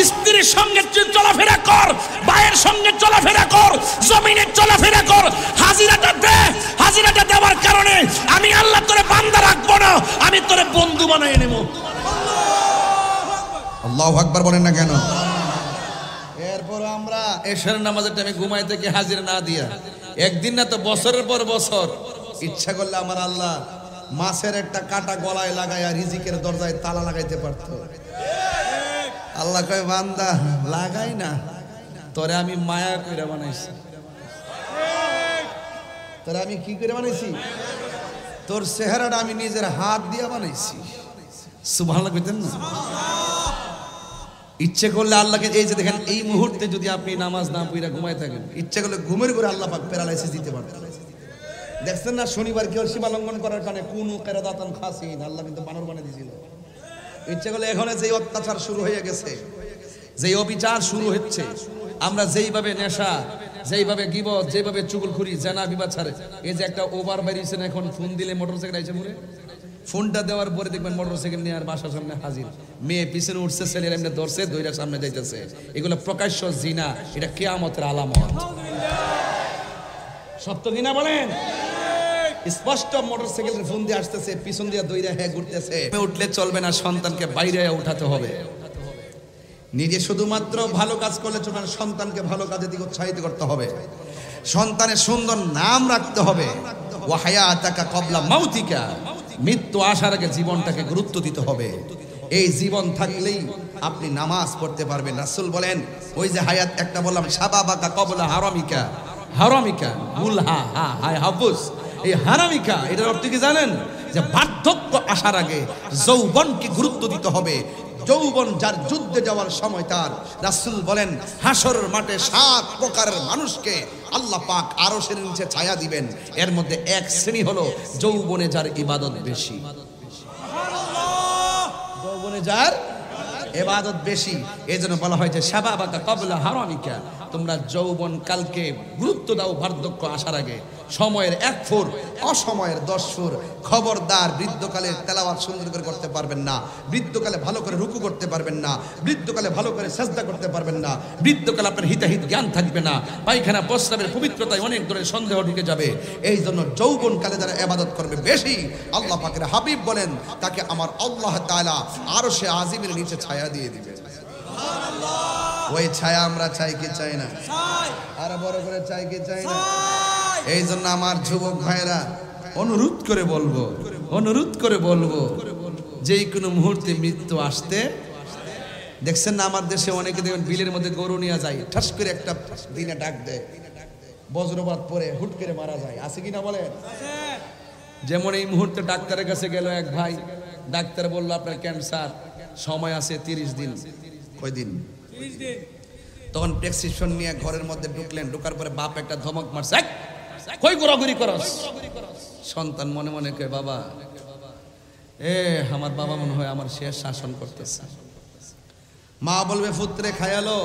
স্ত্রীর সঙ্গে চলাফেরা কর, ভাইয়ের সঙ্গে চলাফেরা কর, জমিনে চলাফেরা কর। হাজিরাটা দে, হাজিরাটা দেওয়ার কারণে আমি আল্লাহ তোরে বান্দা রাখবো না, আমি তোরে বন্ধু বানাই নেব। আল্লাহু আকবার বলেন না কেন? এরপর আমরা এশার নামাজের টাইমে ঘুমাই থেকে হাজিরা না দিয়া একদিন না তো বছরের পর বছর ইচ্ছা করলে আমার আল্লাহ মাছের একটা কাটা গলায় লাগাইয়া রিজিকের দরজায় তালা লাগাইতে পারত। আল্লাহ কয় বান্দা লাগাই না, তোরে আমি মায়া করে বানাইছি। তোরে আমি কি করে বানাইছি? তোর চেহারাটা আমি নিজের হাত দিয়ে বানাইছি। সুবহানাল্লাহ কইতেন না? ইচ্ছে করলে আল্লাহকে, এই যে দেখেন এই মুহূর্তে যদি আপনি নামাজ না পড়া ঘুমায় থাকেন, ইচ্ছে করলে ঘুমের ঘরে আল্লাহ পাক প্যারালাইসিস দিতে পারতেন। দেখছেন না শনিবার কেউ সীমা লঙ্ঘন করার কারণে কুনু কেরাদাতান খাসিন আল্লাহ কিন্তু বানর বানিয়ে দিয়েছিল। ইচ্ছে করলে এখন যেই অত্যাচার শুরু হয়ে গেছে, যেই অবিচার শুরু হচ্ছে, আমরা যেইভাবে নেশা, যেইভাবে গিবত, যেইভাবে চুগলখুরি, জানা বিবাচার, এই যে একটা ওভার বেরিয়েছেন, এখন ফোন দিলে মোটরসাইকেল আইছে মুরে, ফোনটা দেওয়ার পরে দেখবেন মোটরসাইকেল নিয়ে আর বাসার সামনে হাজির, মেয়ে পিছনে উঠছে, ছেলের এমনি ধরছে, দইরা সামনে যাইতেছে। এগুলো প্রকাশ্য জিনা, এটা কিয়ামতের আলামত। সত্য কিনা বলেন? স্পষ্ট মোটরসাইকেলের ফোন দিয়ে আসতেছে, পিছন দিয়ে দইরা হ্যাঁ ঘুরতেছে। উঠলে চলবে না, সন্তানকে বাইরে উঠাতে হবে। নিজে শুধুমাত্র ভালো কাজ করলে চলবে না, সন্তানকে ভালো কাজের দিকে উৎসাহিত করতে হবে, সন্তানের সুন্দর নাম রাখতে হবে। ওয়া হায়াতাকা ক্বাবলা মাউতিকা, মৃত্যু আসার আগে জীবনটাকে গুরুত্ব দিতে হবে। এই জীবন থাকলেই আপনি নামাজ পড়তে পারবেন। রাসূল বলেন, ওই যে হায়াত একটা বললাম, শাবাবাকা ক্বাবলা হারামিকা, হারামিকা মুলহা হা হায় হাফুজ, এই হারামিকা এটার অর্থ কি জানেন? যে বার্ধক্য আসার আগে যৌবনকে গুরুত্ব দিতে হবে। যৌবন যার যুদ্ধে যাওয়ার সময় তার, রাসূল বলেন হাসরের মাঠে 7 প্রকারের মানুষকে আল্লাহ পাক আরশের নিচে ছায়া দিবেন। এর মধ্যে এক শ্রেণী হলো যৌবনে যার ইবাদত বেশি। সুবহানাল্লাহ! যৌবনে যার ইবাদত বেশি, এজন্য বলা হয় যে শাবাবাকা ক্বাবলা হারামিকা, তোমরা যৌবন কালকে গুরুত্ব দাও বার্ধক্য আসার আগে। সময়ের 1 ফুর, অসময়ের 10 ফুর। খবরদার বৃদ্ধকালে তেলাওয়াত সুন্দর করে করতে পারবেন না, বৃদ্ধকালে ভালো করে রুকু করতে পারবেন না, বৃদ্ধকালে ভালো করে সাজদা করতে পারবেন না, বৃদ্ধকালে আপনার হিতাহিত জ্ঞান থাকবে না, পায়খানা প্রস্রাবের পবিত্রতায় অনেক ধরনের সন্দেহ ঢুকে যাবে। এই জন্য যৌবনকালে যারা ইবাদত করবে বেশি, আল্লাহ পাকের হাবিব বলেন তাকে আমার আল্লাহ তাআলা আরশে আজিমের নিচে ছায়া দিয়ে দিবেন। সুবহানাল্লাহ! ওই ছায়া আমরা চাই কি চাই না? চাই। আর বড় করে চাই কি চাই না? এই জন্য আমার যুবক ভাইরা অনুরোধ করে বলবো, যেই কোনো মুহূর্তে মৃত্যু আসতে, দেখছেন না আমার দেশে অনেকে দেখবেন বিলের মধ্যে গরু নিয়ে যায়, ঠাস করে একটা দিনে ডাক দেয়, বজ্রপাত পরে হুট করে মারা যায়। আছে কিনা বলেন? যেমন এই মুহূর্তে ডাক্তারের কাছে গেল এক ভাই, ডাক্তার বলল আপনার ক্যান্সার, সময় আছে 30 দিন। কয় দিন? 30 দিন। তখন প্রেসক্রিপশন নিয়ে ঘরের মধ্যে ঢুকলেন, ঢোকার পরে বাপ একটা ধমক মারছে, কই ঘোরাঘুরি করস? সন্তান মনে মনে কয় বাবা, আমার বাবা মনে হয় আমার শেষ শাসন করতেছে। মা বলবে পুত্রে খায়ালো,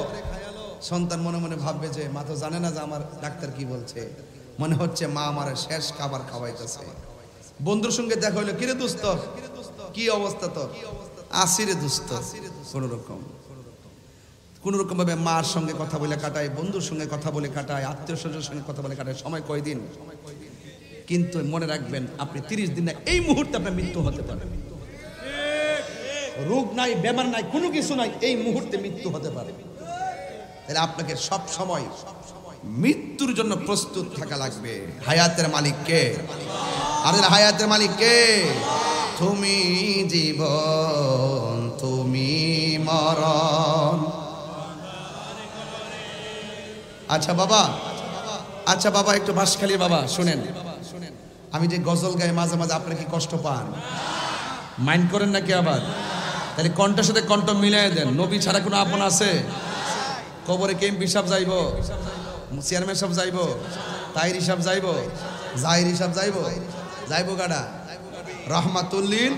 সন্তান মনে মনে ভাববে যে মা তো জানে না যে আমার ডাক্তার কি বলছে, মনে হচ্ছে মা আমার শেষ খাবার খাওয়াইতেছে। বন্ধুর সঙ্গে দেখা হইলো, কিরে দোস্ত কি অবস্থা তোর? আসিরে দোস্ত। কোন রকম ভাবে মার সঙ্গে কথা বলে কাটায়, বন্ধুর সঙ্গে কথা বলে কাটায়, আত্মীয় স্বজনের সঙ্গে কথা বলে কাটায়। সময় কয়দিন? কিন্তু মনে রাখবেন আপনি 30 দিন না, এই মুহূর্তে আপনার মৃত্যু হতে পারে। রোগ নাই, বেমার নাই, কোনো কিছু নাই, এই মুহূর্তে মৃত্যু হতে পারে। তাহলে আপনাকে সব সময় মৃত্যুর জন্য প্রস্তুত থাকা লাগবে। হায়াতের মালিক কে? আর হায়াতের মালিক কে? তুমি জীবন, তুমি মরণ। আচ্ছা বাবা একটু বাঁশখালী বাবা শুনেন, আমি যে গজল গাই মাঝে মাঝে আপনারা কি কষ্ট পান? মাইন্ড করেন নাকি আবার? তাহলে কণ্ঠের সাথে কণ্ঠ মিলাই দেন। নবী ছাড়া কোনো আপন আছে? কবরে কেএমপি সাহেব যাইব, চেয়ারম্যান সাহেব যাইব, তাইরি সাহেব যাইব, জাহিরি সাহেব যাইব গাডা রহমাতুল্লিল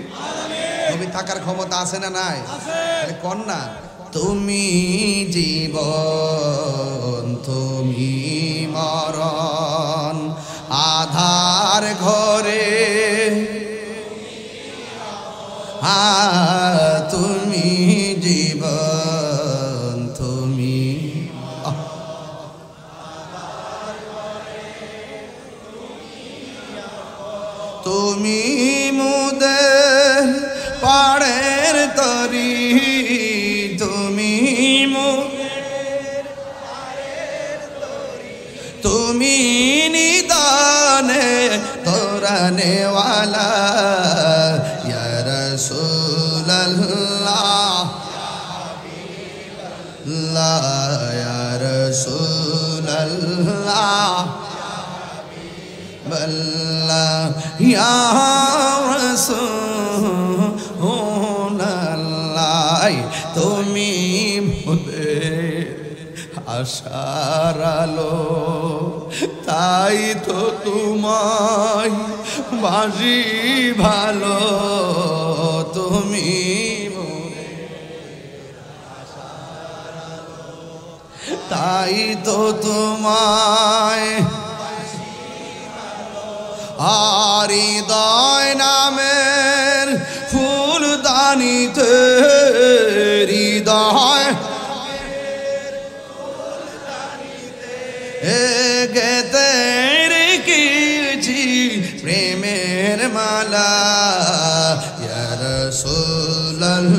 নবী থাকার ক্ষমতা আছে না নাই? তাহলে কোন না, তুমি জীবন, তুমি মরণ, আধার ঘরে তুমি জীবন, তুমি তুমি মুদের পাড়ের তরি, তুমি তুমি নিদানে তোরানে ওয়ালা ইয়া রাসূলুল্লাহ, ইয়া রাসূলুল্লাহ, ইয়া রাসূলুল্লাহ, তুমি মোদের আশার আলো, তাই তো তোমায় বাজি ভালো, তুমি তাই তো তোমায় হৃদয় নামের ফুলদানিতে, হৃদয় গেতে রেখেছি প্রেমের মালা, ইয়া রাসূলুল্লাহ,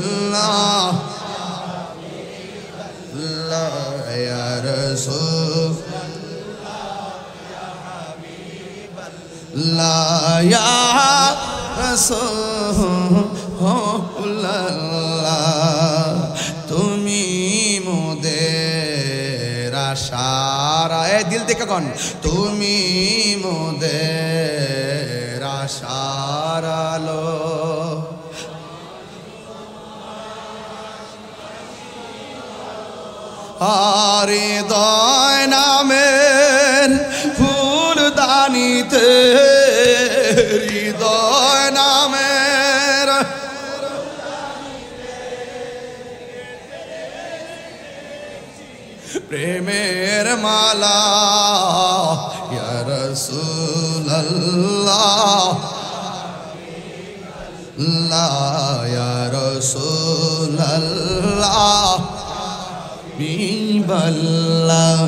ইয়া রাসূলুল্লাহ, ইয়া রাসূলুল্লাহ, তুমি মোদের আশার, দিল থেকে কোন, তুমি মোদের আশার আলো, হৃদয় নামের ফুলদানিতে, হৃদয় নামের প্রেমের মালা, ইয়া রাসূলুল্লাহ, ইয়া রাসূলুল্লাহ, বিবাল্লাহ,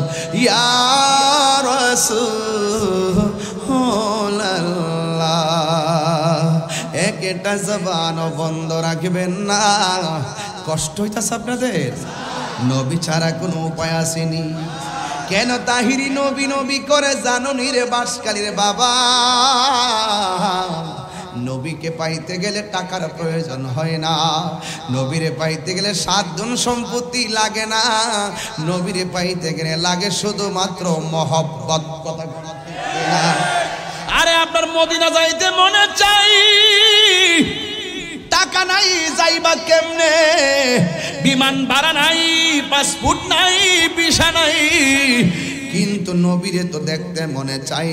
ইয়া রাসূলুল্লাহ। একটা জবানও বন্ধ রাখবেন না। কষ্ট হইতাছে আপনাদের? নবী ছাড়া কোনো উপায় আসেনি। কেন তাহিরি নবী নবী করে জানুনি রে বাঁশখালীর বাবা? নবীকে পাইতে গেলে টাকার প্রয়োজন হয় না, নবীরে পাইতে গেলে 7 ধন সম্পত্তি লাগে না, নবীরে পাইতে গেলে লাগে শুধুমাত্র মহব্বত। কথা বলা ঠিক না? আরে আপনার মদিনা যাইতে মনে চাই, টাকা নাই, যাইবা কেমনে? বিমান ভাড়া নাই, পাসপোর্ট নাই, ভিসা নাই, কিন্তু নবীরে তো দেখতে মনে চাই।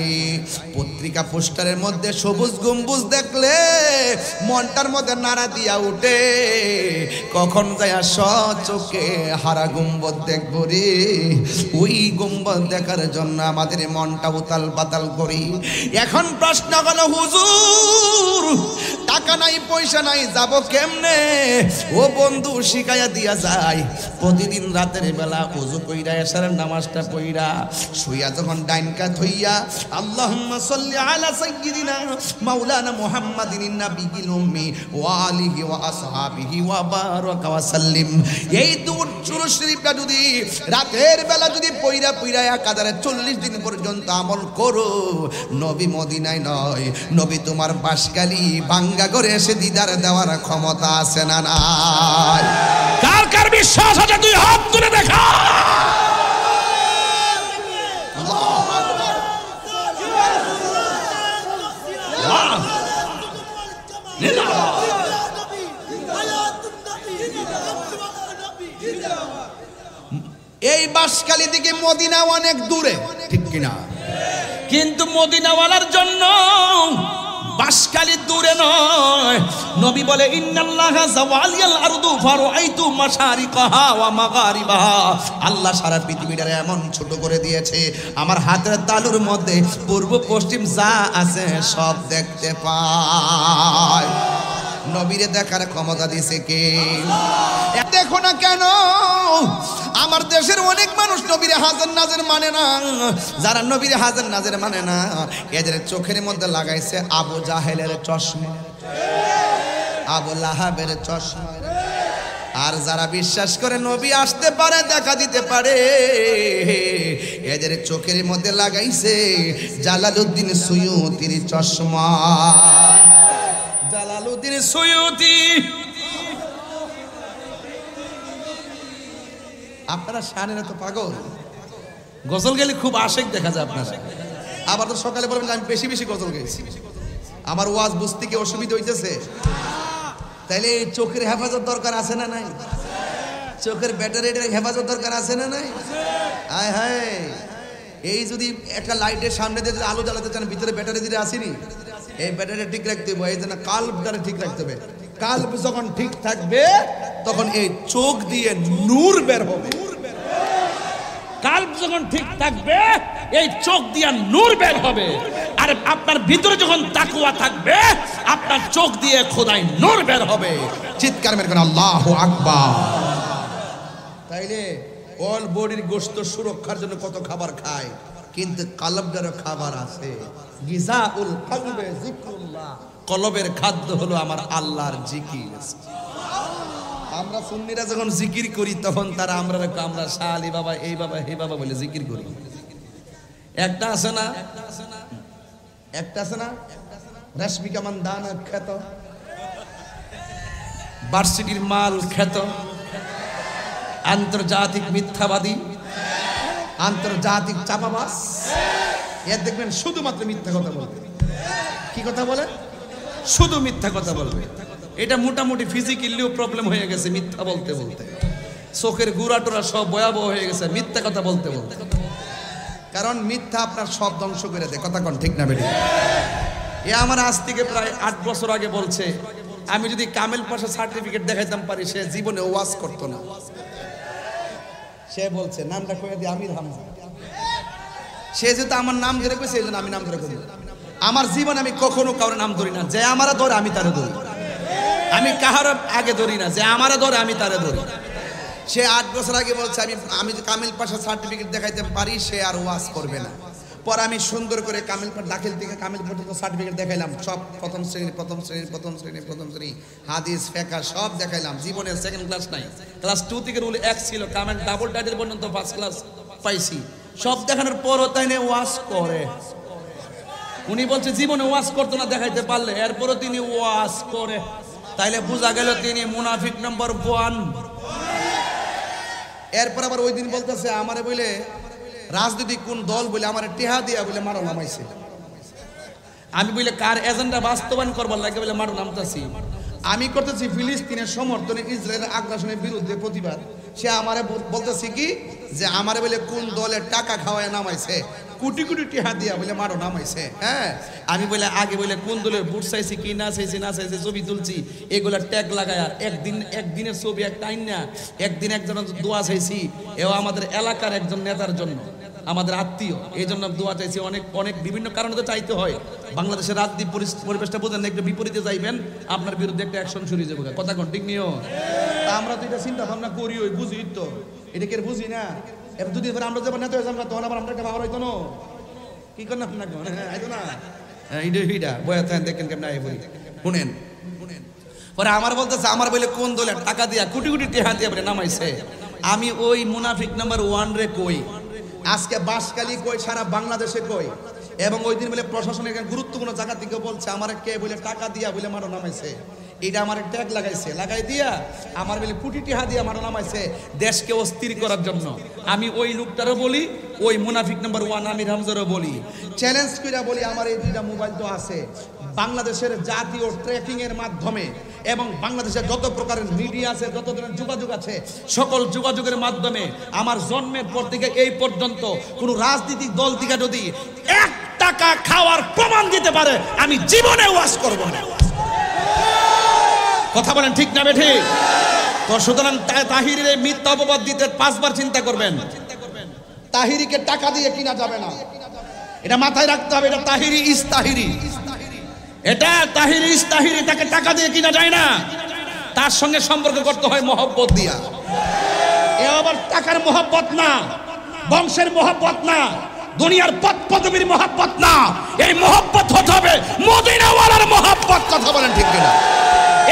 পত্রিকা পোস্টারের মধ্যে সবুজ গম্বুজ দেখলে মনটার মধ্যে নাড়া দিয়া উঠে। কখন যায় চোখে হারা গম্বুজ দেখবো রে? ওই গম্বুজ দেখার জন্য আমাদের মনটা উতাল পাতাল করি। এখন প্রশ্ন হলো হুজুর, টাকা নাই পয়সা নাই যাব কেমনে ও বন্ধু শিখাইয়া দিয়া যায় প্রতিদিন রাতের বেলা ওযু কইরা এশারের নামাজটা পড়া শুইয়া যখন ডাইন কাত হইয়া আল্লাহুম্মা সাল্লি আলা সাইয়্যিদিনা মাওলানা মুহাম্মাদিন নাবিয়িল উম্মি ওয়া আলিহি ওয়া আসহাবিহি ওয়া বারাকা ওয়া সাল্লিম এই দুরূদ শরীফটা যদি রাতের বেলা যদি পড়া পড়া একাধারে 40 দিন পর্যন্ত আমল করো নবী মদিনায় নয় নবী তোমার বাসকালী ভাঙ্গা করে এসে দিদার দেওয়ার ক্ষমতা আছে না নাই কার কার বিশ্বাস আছে তুই হাত তুলে দেখা এই বাসকালী থেকে মদিনা অনেক দূরে ঠিক কিনা কিন্তু মদিনাওয়ালার জন্য বাসকালী দূরে নয় নবী বলে ইন্নাল্লাহা যাওয়ালিয়াল আরদু ফারাআইতু মাশারিকাহা ওয়া মাগারিবাহা আল্লাহ সারা পৃথিবীটারে এমন ছোট করে দিয়েছে আমার হাতের তালুর মধ্যে পূর্ব পশ্চিম যা আছে সব দেখতে পায় নবীরে দেখার ক্ষমতা দিয়েছে কে দেখো না কেন আমার দেশের অনেক মানুষ নবীরে হাজার নাজের মানে না যারা নবীরে হাজার নাজের মানে না এদের চোখের মধ্যে লাগাইছে আবু জাহেলের চশমা আবু লাহাবের চশমা আর যারা বিশ্বাস করে নবী আসতে পারে দেখা দিতে পারে এদের চোখের মধ্যে লাগাইছে জালালউদ্দিন সুয়ুতির চশমা জালালউদ্দিন সুয়ুতি আপনারা শানের তো পাগল গজল গেলে খুব আশেক দেখা যায় আপনারা আবার তো সকালে বলবেন আমি বেশি বেশি গজল গেছি আমার ওয়াজ বুঝতে কি অসুবিধা হইতেছে তাইলে চোখের হেফাজত দরকার আছে না নাই চোখের ব্যাটারির হেফাজত দরকার আছে না নাই হায় হায় এই যদি একটা লাইটের সামনে দিয়ে আলো জ্বালাতে চান ভিতরে ব্যাটারি দিতে আসেনি এই ব্যাটারি ঠিক রাখতে হবে এই জন্য কাল্বটারে ঠিক রাখতে হবে কাল্ব যখন ঠিক থাকবে তখন এই চোখ দিয়ে নূর বের হবে কাল্ব যখন ঠিক থাকবে এই চোখ দিয়ে নূর বের হবে আর আপনার ভিতরে যখন তাকওয়া থাকবে আপনার চোখ দিয়ে খোদাই নূর বের হবে চিৎকার মেরে কোন আল্লাহু আকবার তাইলে অল বডির গোশত সুরক্ষার জন্য কত খাবার খায় কিন্তু কলবেরও খাবার আছে গিজাউল কলবে যিকরুল্লাহ কলবের খাদ্য হলো আমার আল্লাহর জিকির আমরা সুন্নিরা যখন জিকির করি তখন তারা আমরা শাহ আলী বাবা এই বাবা হে বাবা বলে জিকির করি একটা আছে না রশ্মিকা মান্দানা খ্যাত ভার্সিটির মাল খ্যাত আন্তর্জাতিক মিথ্যাবাদী আন্তর্জাতিক চাপাবাজ এর দেখবেন শুধুমাত্র মিথ্যা কথা বলবে কি কথা বলে শুধু মিথ্যা কথা বলবে এটা মোটামুটি ফিজিক্যালিও প্রবলেম হয়ে গেছে মিথ্যা বলতে বলতে চোখের গুড়াটোরা সব ভয়াবহ হয়ে গেছে মিথ্যা কথা বলতে বলতে কারণ মিথ্যা আপনার সব ধ্বংস করে দেয় কথা কোন ঠিক না বেটি এ আমার আজ থেকে প্রায় 8 বছর আগে বলছে আমি যদি কামেল পাশা সার্টিফিকেট দেখাইতাম পারি সে জীবনে ওয়াজ করতো না সে বলছে নামটা কয়ে দিয়ে আমির হামজা সে যেহেতু আমার নাম ধরে কইছে এই জন্য আমি নাম ধরে কই আমার জীবন আমি কখনো কারোর নাম ধরি না যে আমারে ধরে আমি তারে ধরি আমি কাহার আগে ধরি না যে আমারে ধরে আমি তারে ধরি সে 8 বছর আগে বলছে আমি কামিল পাশা সার্টিফিকেট দেখাইতে পারি সে আর ওয়াজ করবে না পরে আমি সুন্দর করে কামিল পাঠ দাখিল থেকে কামিল পর্যন্ত সার্টিফিকেট দেখাইলাম সব প্রথম শ্রেণী হাদিস ফিকহ সব দেখাইলাম জীবনের সেকেন্ড ক্লাস নাই ক্লাস 2 থেকে রুল 1 ছিল কামিল ডাবল টাইটেল পর্যন্ত ফার্স্ট ক্লাস পাইছি সব দেখানোর পরও তাই না ওয়াজ করে উনি বলছে জীবনে ওয়াজ করতো না দেখাইতে পারলে এরপরও তিনি ওয়াজ করে তাইলে বোঝা গেল তিনি মুনাফিক নাম্বার 1 এরপর আবার ওই দিন বলতেছে আমারে বলে রাজনৈতিক কোন দল বলে আমার টেহা দিয়া বলে মারো নামাইছে আমি বলে কার এজেন্ডা বাস্তবায়ন করবার লাগে বলে মারো নামতাছি আমি করতেছি ফিলিস্তিনের সমর্থনে ইসরায়েলের আগ্রাসনের বিরুদ্ধে প্রতিবাদ সে আমারে বলতেছি কি যে আমারে বলে কোন দলের টাকা খাওয়ায় নামাইছে কোটি কোটি টেহা দিয়া বলে মারো নামাইছে হ্যাঁ আমি বলে আগে বলে কোন দলের বুট চাইছি কি না চাইছি ছবি তুলছি এগুলা ট্যাগ লাগায়া একদিনের ছবি একটা আইন না একদিন একজন দোয়া চাইছি এও আমাদের এলাকার একজন নেতার জন্য আমাদের আত্মীয়, এই জন্য দোয়া চাইছি। অনেক অনেক বিভিন্ন কারণে তো চাইতে হয়। বাংলাদেশের রাজনীতি পরিবেশটা বোঝেন, একটু বিপরীতে যাইবেন, আপনার বিরুদ্ধে একটা অ্যাকশন শুরু হয়ে যাবে। কথা কোন ঠিক নিও? তা আমরা তো এটা চিন্তা ভাবনা করি, ওই বুঝি তো, এটা কে বুঝি না। এবার দুদিন পরে আমরা যখন নেতা হয়ে যাবো তখন আবার আমরা একটা ভাবার হইতো না, কি করেন আপনার আইতো না এইটা বয়া থাকেন, দেখেন কেমন আই বলি। শুনেন পরে আমার বলতেছে, আমার বলে কোন দলে টাকা দিয়া কোটি কোটি টাকা দিয়া বলে নামাইছে। আমি ওই মুনাফিক নাম্বার 1 রে কই, আজকে বাঁশখালী কই, সারা বাংলাদেশে কই। এবং ওই দিন বলে প্রশাসনের গুরুত্বপূর্ণ জায়গা থেকে বলছে আমার কে বলে টাকা দিয়া বলে মারো নামাইছে। এটা আমার ট্যাগ লাগাইছে, লাগাই দিয়া আমার বলে কোটি টাকা দিয়া মারো নামাইছে দেশকে অস্থির করার জন্য। আমি ওই লোকটারও বলি, ওই মুনাফিক নাম্বার 1 আমির হামজারও বলি, চ্যালেঞ্জ কইরা বলি, আমার এই দুইটা মোবাইল তো আছে। বাংলাদেশের জাতীয় ট্র্যাকিং এর মাধ্যমে এবং বাংলাদেশের যত প্রকারের মিডিয়া আছে, যত ধরনের যোগাযোগ আছে, সকল যোগাযোগের মাধ্যমে আমার জন্মের পর থেকে এই পর্যন্ত কোন রাজনৈতিক দল থেকে যদি 1 টাকা খাওয়ার প্রমাণ দিতে পারে, আমি জীবনে ওয়াজ করব না। কথা বলেন ঠিক না বেঠিক? তো সুতরাং তাহিরের মিথ্যা অপবাদ দিতে 5 বার চিন্তা করবেন। তাহিরিকে টাকা দিয়ে কিনা যাবে না, এটা মাথায় রাখতে হবে। এটা তাহিরি ইস তাহিরি, এটা তাহিরি ইস তাহিরি, তাকে টাকা দিয়ে কিনা যায় না, তার সঙ্গে সম্পর্ক করতে হয় মহব্বত দিয়া। এ আবার টাকার মহব্বত না, বংশের মহব্বত না, দুনিয়ার পদ পদবীর মহব্বত না, এই মহব্বত হতে হবে মদিনাওয়ালার মহব্বত। কথা বলেন ঠিক কিনা?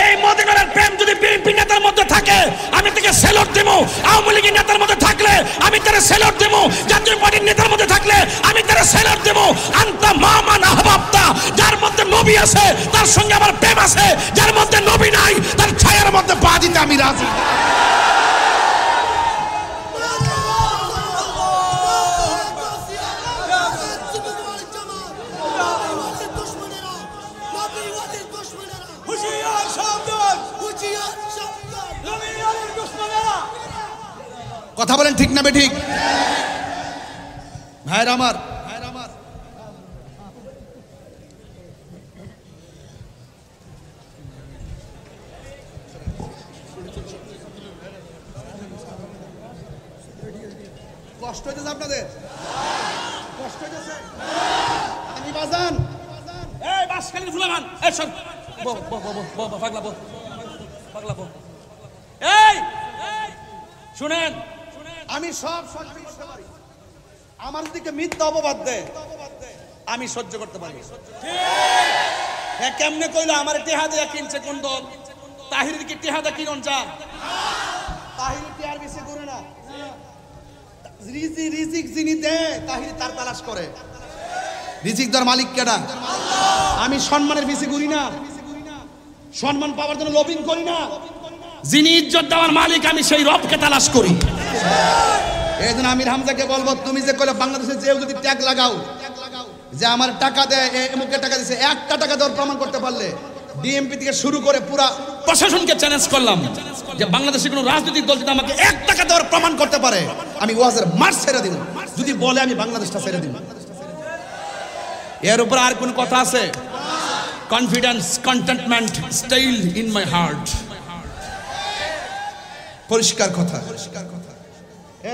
এই মদিনার প্রেম যদি বিএনপি নেতার মধ্যে থাকে আমি তাকে সেলুট দেব, আওয়ামী লীগের নেতার মধ্যে থাকলে আমি তাকে সেলুট দেব, জাতীয় পার্টির নেতার মধ্যে থাকলে আমি তাকে সেলুট দেব। আনতা মামান আহবাবতা, যার মধ্যে নবী আছে তার সঙ্গে আমার প্রেম আছে, যার মধ্যে নবী নাই তার ছায়ার মধ্যে পা দিতে আমি রাজি। কথা বলেন ঠিক না বেঠিক? ভাইরা আমার, কষ্ট হইতেছে আপনাদের? কষ্ট হইতেছে? আমি বাজান, এই বাসখালীর ফুলামান, এই সর পাগলা বো, এই শুনেন, আমি সব সহ্য করতে পারি। আমার দিকে মিথ্যা অপবাদ দেয় আমি সহ্য করতে পারি। হ্যাঁ, কেমনে কইলো আমার টেহা দেয়া কিনছে কোন দল? তাহিরের কি টেহা দেয়া কিনন যা? তাহির টেহার বেশি করে না, রিজিক যিনি দেয় তাহির তার তালাশ করে। রিজিক দেওয়ার মালিক কেডা? আমি সম্মানের বেশি করি না, সম্মান পাওয়ার জন্য লবিং করি না। যিনি ইজ্জত দেওয়ার মালিক আমি সেই রবকে তালাশ করি। এই জন্য আমির হামজাকে বলবো, তুমি যে কইলে বাংলাদেশে যে যদি ট্যাগ লাগাও যে আমার টাকা দেয়, এমুকে টাকা দিছে, 1 টাকা দেওয়ার প্রমাণ করতে পারলে ডিএমপি থেকে শুরু করে পুরা প্রশাসনকে চ্যালেঞ্জ করলাম যে বাংলাদেশে কোনো রাজনৈতিক দল যদি আমাকে 1 টাকা দেওয়ার প্রমাণ করতে পারে আমি ওয়াজের মাঠ ছেড়ে দিব, যদি বলে আমি বাংলাদেশটা ছেড়ে দিব। এর উপর আর কোন কথা আছে? Confidence, contentment, style in my heart. পরিষ্কার কথা।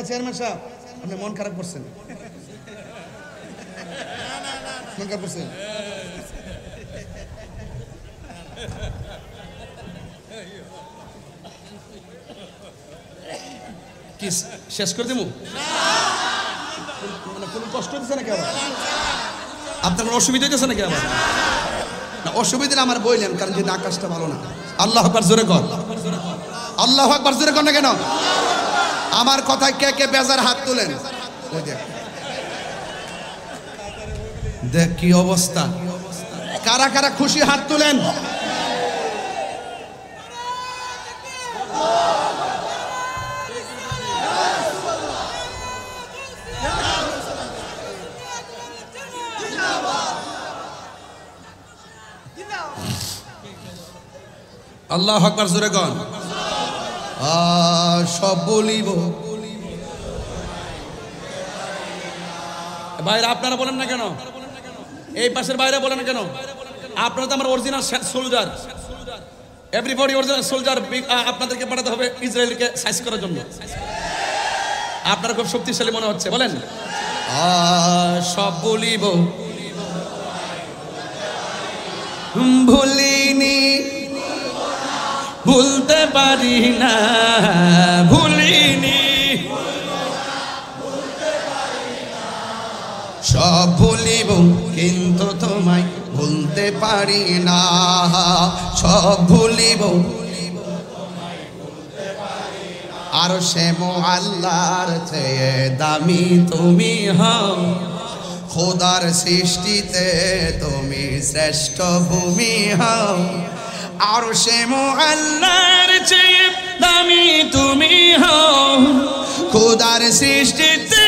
চেয়ারম্যান সাহেব, আপনি মন খারাপ করছেন? মন খারাপ করছেন? কি শেষ করে দেবো? কোনো কষ্ট হচ্ছে নাকি? আবার আপনার কোনো অসুবিধা হচ্ছে নাকি? আবার না, অসুবিধা আমার বললেন, কারণ যদি আকাশটা ভালো না। আল্লাহ আকবার জোরে কর, আল্লাহ আকবার জোরে কর না কেন? আমার কথায় কে কে বেজার হাত তোলেন? দেখ কি অবস্থা, কারা কারা খুশি হাত তোলেন? আল্লাহ আকবার জোরে কর। সব বলিব। ভাইরা আপনারা বলেন না কেন? এই পাশের বাইরে বলেন না কেন? আপনারা তো আমার original soldier, everybody original soldier. আপনাদেরকে পাঠাতে হবে ইসরায়েলকে সাইজ করার জন্য। আপনারা খুব শক্তিশালী মনে হচ্ছে, বলেন সব ভুলিব ভুলিনি ভুলতে পারি না ভুলিনি সব ভুলিব কিন্তু তোমায় ভুলতে পারি না সব ভুলিব আর সে আল্লাহর চেয়ে দামি তুমি হও খোদার সৃষ্টিতে তুমি শ্রেষ্ঠ ভূমি হও আর সে আল্লাহর চেয়ে দামি তুমি হও খোদার সৃষ্টিতে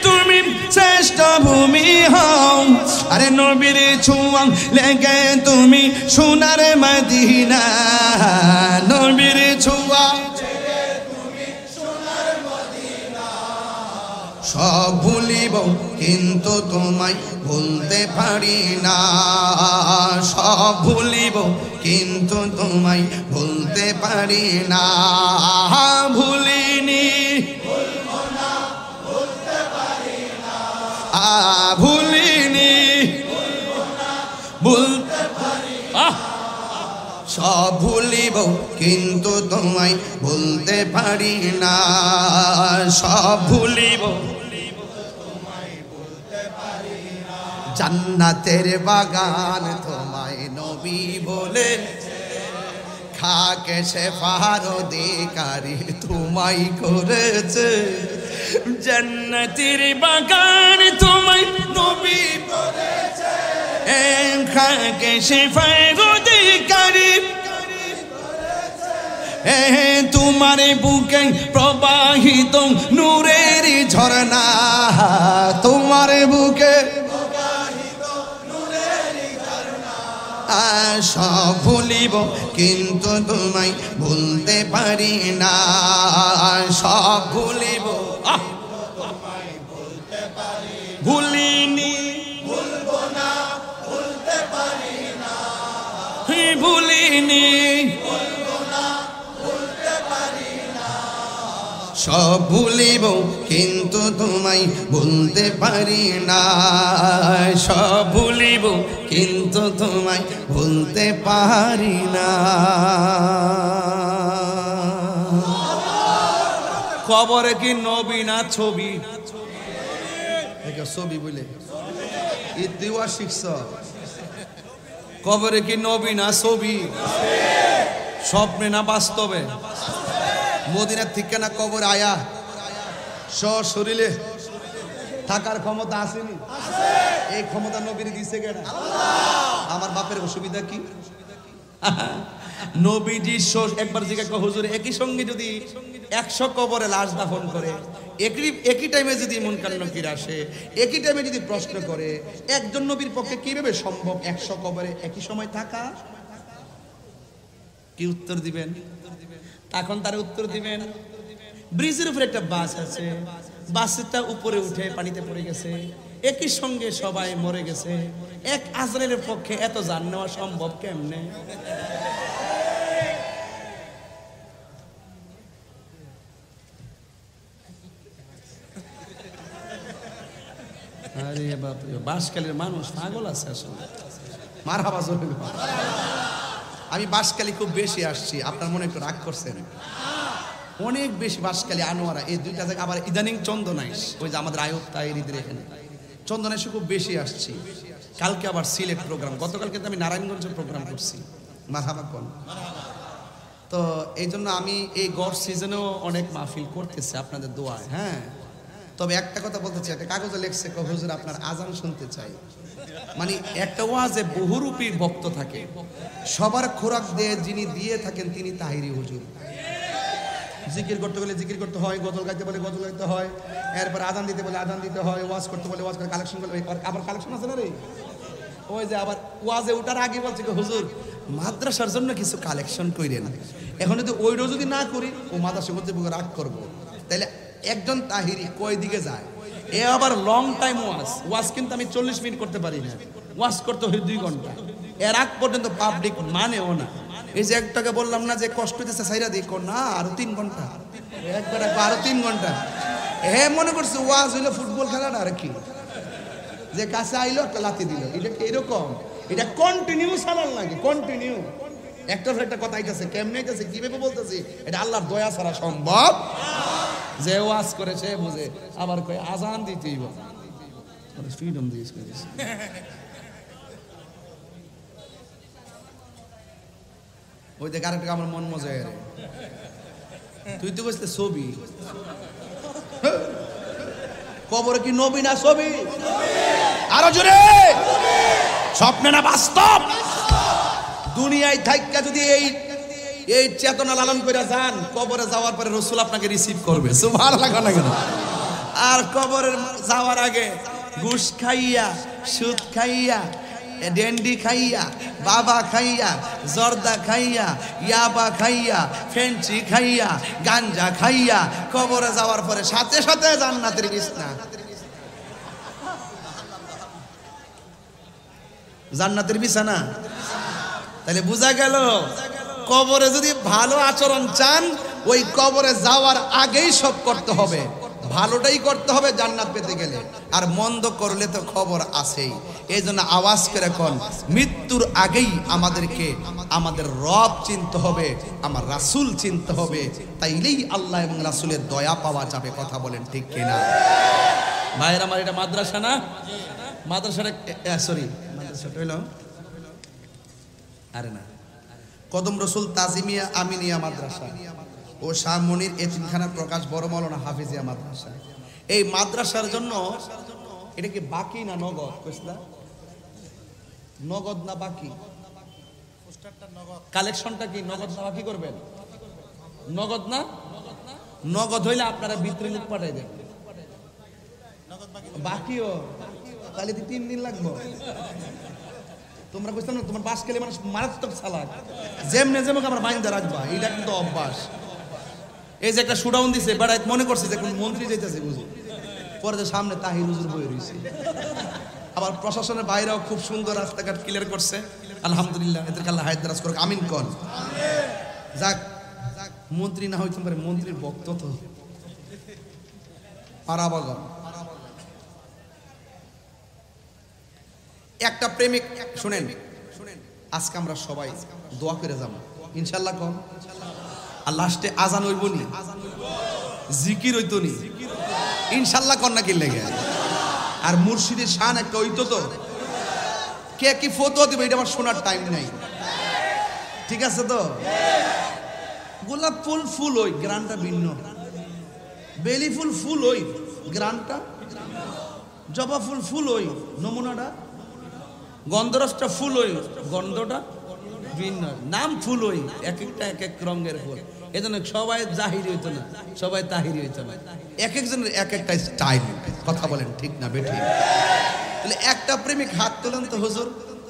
তুমি শ্রেষ্ঠ ভূমি হও আরে নবীর ছোঁয়া লেগে তুমি সোনার মদিনা নবীর ছোঁয়া সব ভুলিব কিন্তু তোমায় ভুলতে পারি না সব ভুলিব কিন্তু তোমায় ভুলতে পারি না ভুলিনি ভুলিনি ভুলতে সব ভুলিব কিন্তু তোমায় ভুলতে পারি না সব ভুলিব জান্নাতের বাগান তোমায় নবী বলে খাকে সে ফারদিকারি তোমায় করেছে জান্নাতের বাগান তোমায় নবী বলেছে খাকে সে ফারদিকারি তোমার বুকে প্রবাহিত নূরের ঝরনা তোমার বুকে সব ভুলিব কিন্তু তোমায় ভুলতে পারি না সব ভুলিব ভুলিনি ভুলবো না ভুলতে পারি না ভুলিনি সব ভুলিব কিন্তু তোমায় ভুলতে পারি না সব ভুলিব কিন্তু তোমায় ভুলতে পারি না কবরে কি নবী না ছবি ছবি বলে দেওয়া শিখছ কবরে কি নবী না ছবি স্বপ্নে না বাস্তবে মদিনার থেকে না কবর আয়া শরীরে থাকার ক্ষমতা আসেনি এই ক্ষমতা নবীর দিছে কেন আমার বাপের অসুবিধা কি নবীজি একবার জিজ্ঞাসা হুজুর একই সঙ্গে যদি 100 কবরে লাশ দাফন করে একই টাইমে যদি মুনকার নাকির আসে একই টাইমে যদি প্রশ্ন করে একজন নবীর পক্ষে কিভাবে সম্ভব 100 কবরে একই সময় থাকা কি উত্তর দিবেন এখন তার উত্তর দিবেন ব্রিজের উপরে একটা বাস আছে বাসটা উপরে উঠে পানিতে পড়ে গেছে একই সঙ্গে সবাই মরে গেছে এক আজরাইলের পক্ষে এত জান নেওয়া সম্ভব কেমনে আরে বাপ রে বাসকালের মানুষ পাগল আছে আসলে মারহাবা জোরে আমি বাসকালী খুব বেশি আসছি আপনার মনে একটু রাগ করছেন অনেক বেশি বাসকালী আনোয়ারা এই দুইটা জায়গা আবার ইদানিং চন্দনাইশ ওই যে আমাদের আয়ত তাইরিদের এখানে চন্দনাইশে খুব বেশি আসছি কালকে আবার সিলেট প্রোগ্রাম গতকালকে তো আমি নারায়ণগঞ্জের প্রোগ্রাম করছি মারহাবা কোন তো এই জন্য আমি এই গড় সিজনেও অনেক মাহফিল করতেছি আপনাদের দোয়ায় হ্যাঁ তবে একটা কথা বলতে চাই একটা কাগজে লেখছে হুজুর আপনার আজান শুনতে চাই মানে একটা ওয়াজে বহুরূপী ভক্ত থাকে সবার খোরাক দিয়ে যিনি দিয়ে থাকেন তিনি তাহিরি হুজুর জিকির করতে বলে জিকির করতে হয় গজল গাইতে বলে গজল গাইতে হয় এরপর আজান দিতে বলে আজান দিতে হয় ওয়াজ করতে বলে ওয়াজ করে কালেকশন করতে আবার কালেকশন আছে না রে ওই যে আবার ওয়াজে ওঠার আগে বলছে হুজুর মাদ্রাসার জন্য কিছু কালেকশন কইরেন এখন যদি ওইটা যদি না করি ও মাদ্রাসা করতে রাগ করবো তাহলে একজন তাহিরি কয় দিকে যায় এ আবার লং টাইম ওয়াজ কিন্তু আমি 40 মিনিট করতে পারি না ওয়াজ করতে হয় 2 ঘন্টা এর আগ পর্যন্ত পাবলিক মানেও না এই যে একটাকে বললাম না যে কষ্ট দিচ্ছে সাইরা দিই, না আরো 3 ঘন্টা, একবার আরো 3 ঘন্টা। মনে করছে ওয়াজ হইলো ফুটবল খেলাটা আর কি, যে কাছে আইলো একটা লাথি দিল, এটা এরকম, এটা কন্টিনিউ চালান লাগে, কন্টিনিউ। একটার পর একটা কথা আইতেছে, কেমনে আইতেছে, কিভাবে বলতেছি, এটা আল্লাহর দয়া ছাড়া সম্ভব। যে ওয়াজ করে সে বুঝে, আবার কয় আজান দিতেই ফ্রিডম দিয়েছে। ওই দেখ আরেকটা আমার মন মজা রে, তুই তো বলছিস ছবি, কবরে কি নবী না ছবি? আরো জোরে, স্বপ্নে না বাস্তব? দুনিয়ায় থাইকা যদি এই চেতনা লালন করে যান, কবরে যাওয়ার পরে রাসূল আপনাকে রিসিভ করবে, সুবহানাল্লাহ না কেন? আর কবরে যাওয়ার আগে ঘুষ খাইয়া, সুদ খাইয়া, ডেন্ডি খাইয়া, বাবা খাইয়া, জর্দা খাইয়া, ইয়াবা খাইয়া, ফেন্সি খাইয়া, গাঞ্জা খাইয়া কবরে যাওয়ার পরে সাথে সাথে জান্নাতের বিছনা, জান্নাতের বিছানা। তাহলে বোঝা গেল, কবরে যদি ভালো আচরণ চান, ওই কবরে যাওয়ার আগেই সব করতে হবে, ভালোটাই করতে হবে জান্নাত পেতে গেলে। আর মন্দ করলে তো খবর আছেই। এই জন্য আওয়াজ করে কোন, মৃত্যুর আগেই আমাদেরকে আমাদের রব চিনতে হবে, আমার রাসূল চিনতে হবে, তাইলেই আল্লাহ এবং রাসূলের দয়া পাওয়া যাবে। কথা বলেন ঠিক কিনা? ভাইয়ের আমার, এটা মাদ্রাসা না? মাদ্রাসাটা সরি, মাদ্রাসাটা হইল আরে না, কদম রসুল তাজিমিয়া আমিনিয়া মাদ্রাসা ও শাহ মনির এতিমখানা প্রকাশ বড় মাওলানা হাফিজিয়া মাদ্রাসা। এই মাদ্রাসার জন্য এটা কি বাকি না নগদ? কইছলা নগদ না বাকি? কালেকশনটা কি নগদ না বাকি করবেন? নগদ না? নগদ হইলে আপনারা ভিতরে লোক পাঠাই দেন, বাকিও তাহলে 3 দিন লাগবে। তোমরা বুঝতাম না, তোমার বাস খেলে মানুষ মারাত্মক চালাক, যেমনে যেমন আমার বাইন্দা রাখবা, এটা কিন্তু অভ্যাস। এই যে একটা শুডাউন দিছে, বেড়ায় মনে করছে যে কোন মন্ত্রী যাইতেছে বুঝি, পরে যে সামনে তাহির হুজুর বয়ে রয়েছে। আবার প্রশাসনের বাইরেও খুব সুন্দর রাস্তাঘাট ক্লিয়ার করছে, আলহামদুলিল্লাহ, এদেরকে আল্লাহ হায়াত দারাজ করুক, আমিন কোন। যাক, মন্ত্রী না হইতে পারে, মন্ত্রীর ভক্ত তো পারাবাগন। একটা প্রেমিক, শুনেন, আজকে আমরা সবাই দোয়া করে যাবো ইনশাল্লাহ কোন, আর লাস্টে আজান হইব নি, জিকির হইতো নি ইনশাল্লাহ কোন, না কি লেগে? আর মুর্শিদের শান একটা হইতো তো, কে কি ফতোয়া দিবে এটা আমার শোনার টাইম নাই, ঠিক আছে তো? গোলাপ ফুল ফুল ওই গ্রানটা ভিন্ন, বেলি ফুল ফুল ওই গ্রানটা, জবা ফুল ফুল ওই নমুনাটা, গন্ধরসটা ফুল ওই গন্ধটা ভিন্ন, নাম ফুল ওই, এক একটা এক এক রঙের ফুল। এজন্য সবাই জাহিরি হইতো না, সবাই তাহিরি হইতো না, এক একজনের এক একটা স্টাইল। কথা বলেন ঠিক না বেঠিক? তাহলে একটা প্রেমিক হাত তোলেন তো হুজুর,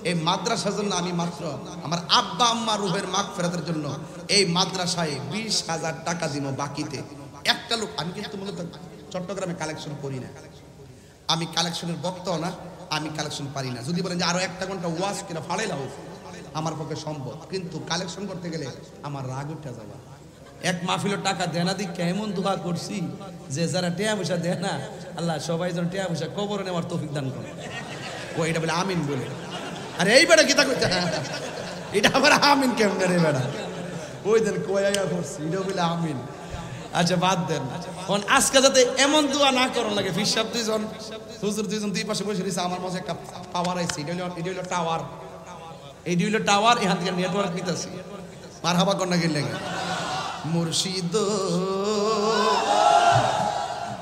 এই মাদ্রাসার জন্য আমি মাত্র আমার আব্বা আম্মা রুহের মাগফিরাতের জন্য এই মাদ্রাসায় 20,000 টাকা দিব বাকিতে। একটা লোক, আমি কিন্তু মূলত চট্টগ্রামে কালেকশন করি না, আমি কালেকশনের বক্তাও না, আমি কালেকশন পারি না। যদি বলেন যে আরো 1 ঘন্টা ওয়াজ কিনা ফাড়াইলা হোক, আমার পক্ষে সম্ভব, কিন্তু কালেকশন করতে গেলে আমার রাগ উঠে যাবে। এক মাহফিলের টাকা দেনা দিক কেমন দোয়া করছি যে যারা টিয়া পয়সা দেয় না, আল্লাহ সবাই যেন টিয়া পয়সা কবরে নেওয়ার তৌফিক দান করে। ও এটা বলে আমিন বলে, আরে এই বেটা কিতা কইছে, এটা আবার আমিন কেমন রে বেটা, ওই দিন কয়া করছি এটা বলে আমিন। আচ্ছা বাদ দেন, কারণ আজকে যাতে এমন দোয়া না করার লাগে। ফিরসাব দুইজন, হুজুর দুইজন, দুই পাশে বসে রয়েছে, আমার মাঝে একটা টাওয়ার আইছে, এটা হলো টাওয়ার, এই হলো টাওয়ার, এখান থেকে নেটওয়ার্ক নিতেছি। মারহাবা কন্যা গেলে মুর্শিদ,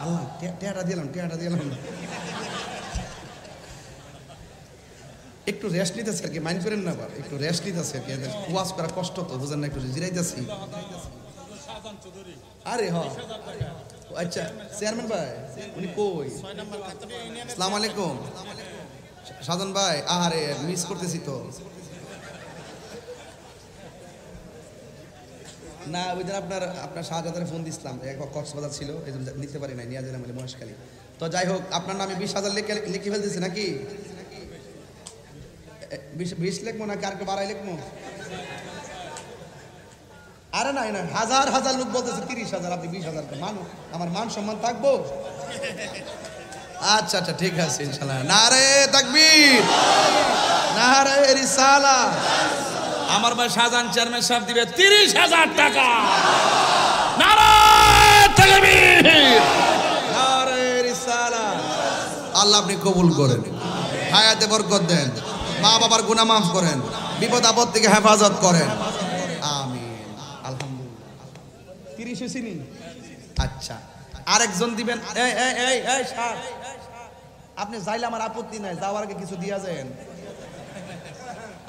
আল্লাহ টেয়াটা দিলাম, টেয়াটা দিলাম, একটু রেস্ট নিতেছে আর কি, মাইন্ড করেন না, আবার একটু রেস্ট নিতেছে আর কি, ওয়াজ করা কষ্ট তো বুঝেন না, একটু জিরাইতেছি। আরে হ, আচ্ছা চেয়ারম্যান ভাই উনি কই? আসসালামু আলাইকুম সাধন ভাই, আরে মিস করতেছি তো। না ওই দিন আপনার শাহজাদারে ফোন দিছিলাম, একবার কক্সবাজার ছিল, এই জন্য নিতে পারি নাই, নিয়ে যাই বলে মহেশখালী। তো যাই হোক, আপনার নামে 20,000 লিখে ফেলতেছি নাকি? 20 লিখবো না, কারকে বাড়াই লিখবো? আরে না না, হাজার হাজার লোক বলতেছে 30,000, আপনি 20,000 মানুষ, আমার মান সম্মান থাকবো? আচ্ছা আচ্ছা ঠিক আছে ইনশাআল্লাহ। নারে তাকবীর, নারে রিসালাত। আমার ভাই শাহজাহান চেয়ারম্যান সাহেব দিবে 30,000 টাকা। নারে তাকবীর, নারে রিসালাত। আল্লাহ আপনি কবুল করেন, হায়াতে বরকত দেন, মা বাবার গুনাহ মাফ করেন, বিপদ আপদ থেকে হেফাজত করেন, আমিন। আলহামদুলিল্লাহ 30 হইছিনি? আচ্ছা আরেকজন দিবেন। এই এই এই এই স্যার, আপনি যাইলে আমার আপত্তি নাই, যাওয়ার আগে কিছু দিয়া যান,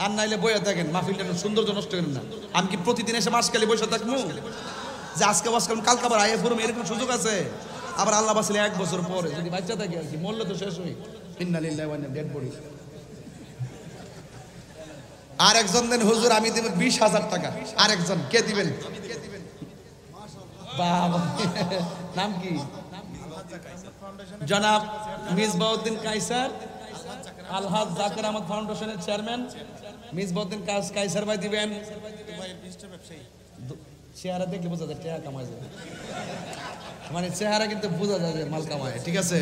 আর নাইলে বইয়া থাকেন, মাহফিলটা সৌন্দর্য নষ্ট করেন না। আমি কি প্রতিদিন এসে মাসকালি বসে থাকবো যে আজকে বসকাল কালকে আবার আয়ে ফুরুম, এরকম সুযোগ আছে? আবার আল্লাহ বাসলে 1 বছর পরে যদি বাচ্চা থাকে আর কি, মরলে তো শেষ হই, ইন্না লিল্লাহি ওয়া ইন্না ডেড বডি। আরেকজন দেন হুজুর আমি দেব 20,000 টাকা। আরেকজন কে দিবেন? বাবা নাম কি? জনাব মিসবাউদ্দিন কায়সার, আলহাজ জাকির আহমদ ফাউন্ডেশনের চেয়ারম্যান মিসবাউদ্দিন কায়সার ভাই দিবেন। চেহারা দেখলে বোঝা যায় টাকা কামায় যায়, মানে চেহারা কিন্তু বোঝা যায় যে মাল কামায়, ঠিক আছে?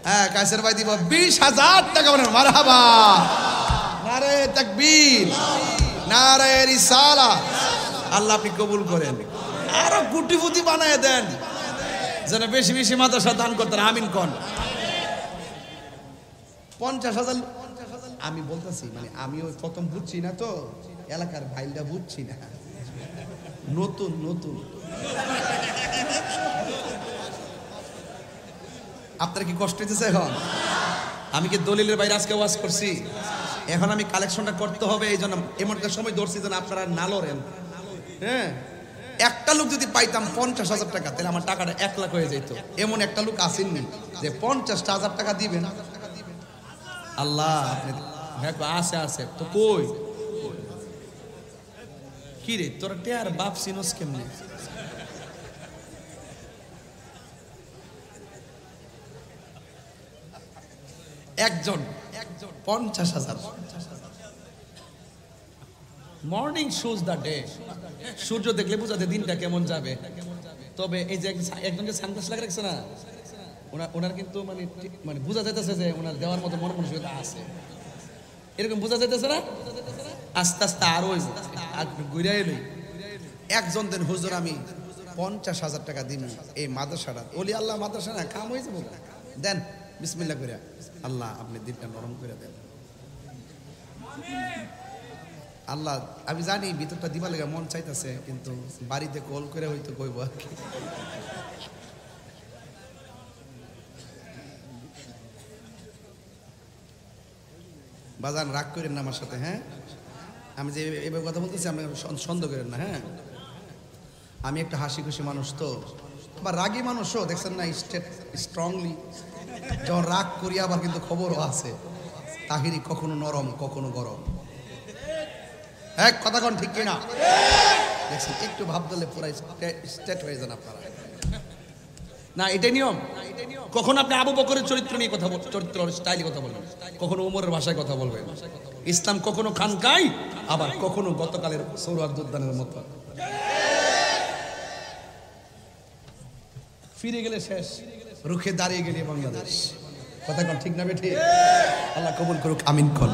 হ্যাঁ কায়সার ভাই দিব 20,000 টাকা। বলেন মারহাবা, নারে তাকবীর, নারে রিসালাত। আল্লাহ আপনি কবুল করেন, আরো গুটিপুতি বানায় দেন যেন বেশি বেশি মাদ্রাসা দান করতেন, আমিন কোন। 50,000 আমি বলতেছি, মানে আমি ওই প্রথম বুঝছি না তো, এলাকার ভাইলটা বুঝছি না, নতুন নতুন। আপনার কি কষ্ট হইতেছে এখন? আমি কি দলিলের বাইরে আজকে ওয়াজ করছি? এখন আমি কালেকশনটা করতে হবে, এই জন্য এমন একটা সময় ধরছি যেন আপনারা না লড়েন। হ্যাঁ, একটা লোক যদি পাইতাম 50,000 টাকা, তাহলে আমার টাকাটা 1 লাখ হয়ে যেত। এমন একটা লোক আসেননি যে 50,000 টাকা দিবেন। আল্লাহ আছে আছে তো কই কি রে তোর টেয়ার বাপ সিনোস কেমনে? একজন 50,000। মর্নিং শুজ দ্য ডে, সূর্য দেখলে বোঝাতে দিনটা কেমন যাবে। তবে এই যে একজনকে সানগ্লাস লাগা রাখছে না, ওনার কিন্তু মানে বোঝা যাইতেছে যে ওনার দেওয়ার মতো মন মানসিকতা আছে, এরকম বোঝা যাইতেছে না? আস্তে আস্তে আরো ঘুরাই লই। একজন দেন হুজুর আমি 50,000 টাকা দিন, এই মাদ্রাসাটা ওলি আল্লাহ মাদ্রাসা না কাম হয়ে যাবো, দেন বিসমিল্লাহ করে। আল্লাহ আপনি দিনটা নরম করে দেন। আল্লাহ আমি জানি ভিতরটা দিবা লেগে মন চাইতেছে, কিন্তু বাড়িতে কল করে হয়তো কইব আর কি। বাজান রাগ করেন না আমার সাথে, হ্যাঁ? আমি যে এভাবে কথা বলতেছি আপনি সন্দেহ করেন না, হ্যাঁ? আমি একটা হাসি খুশি মানুষ তো, বা রাগী মানুষও দেখছেন না, স্ট্রংলি যখন রাগ করি আবার কিন্তু খবরও আছে, তাহিরি কখনো নরম কখনো গরম। হ্যাঁ কথা কোন ঠিক কিনা? দেখছেন একটু ভাব দিলে পুরো স্টেট হয়ে যান আপনারা। না এটাই নিয়ম। কখন আপনি আবু বকরের চরিত্র নিয়ে কথা বলবেন, চরিত্র স্টাইলে কথা বলবেন, কখনো ওমরের ভাষায় কথা বলবেন। ইসলাম কখনো খানকাই, আবার কখনো গতকালের সৌরভ উদ্যানের মতো। ফিরে গেলে শেষ, রুখে দাঁড়িয়ে গেলে বাংলাদেশ। কথা কোন ঠিক না বেঠি? আল্লাহ কবুল করুক, আমিন কোন।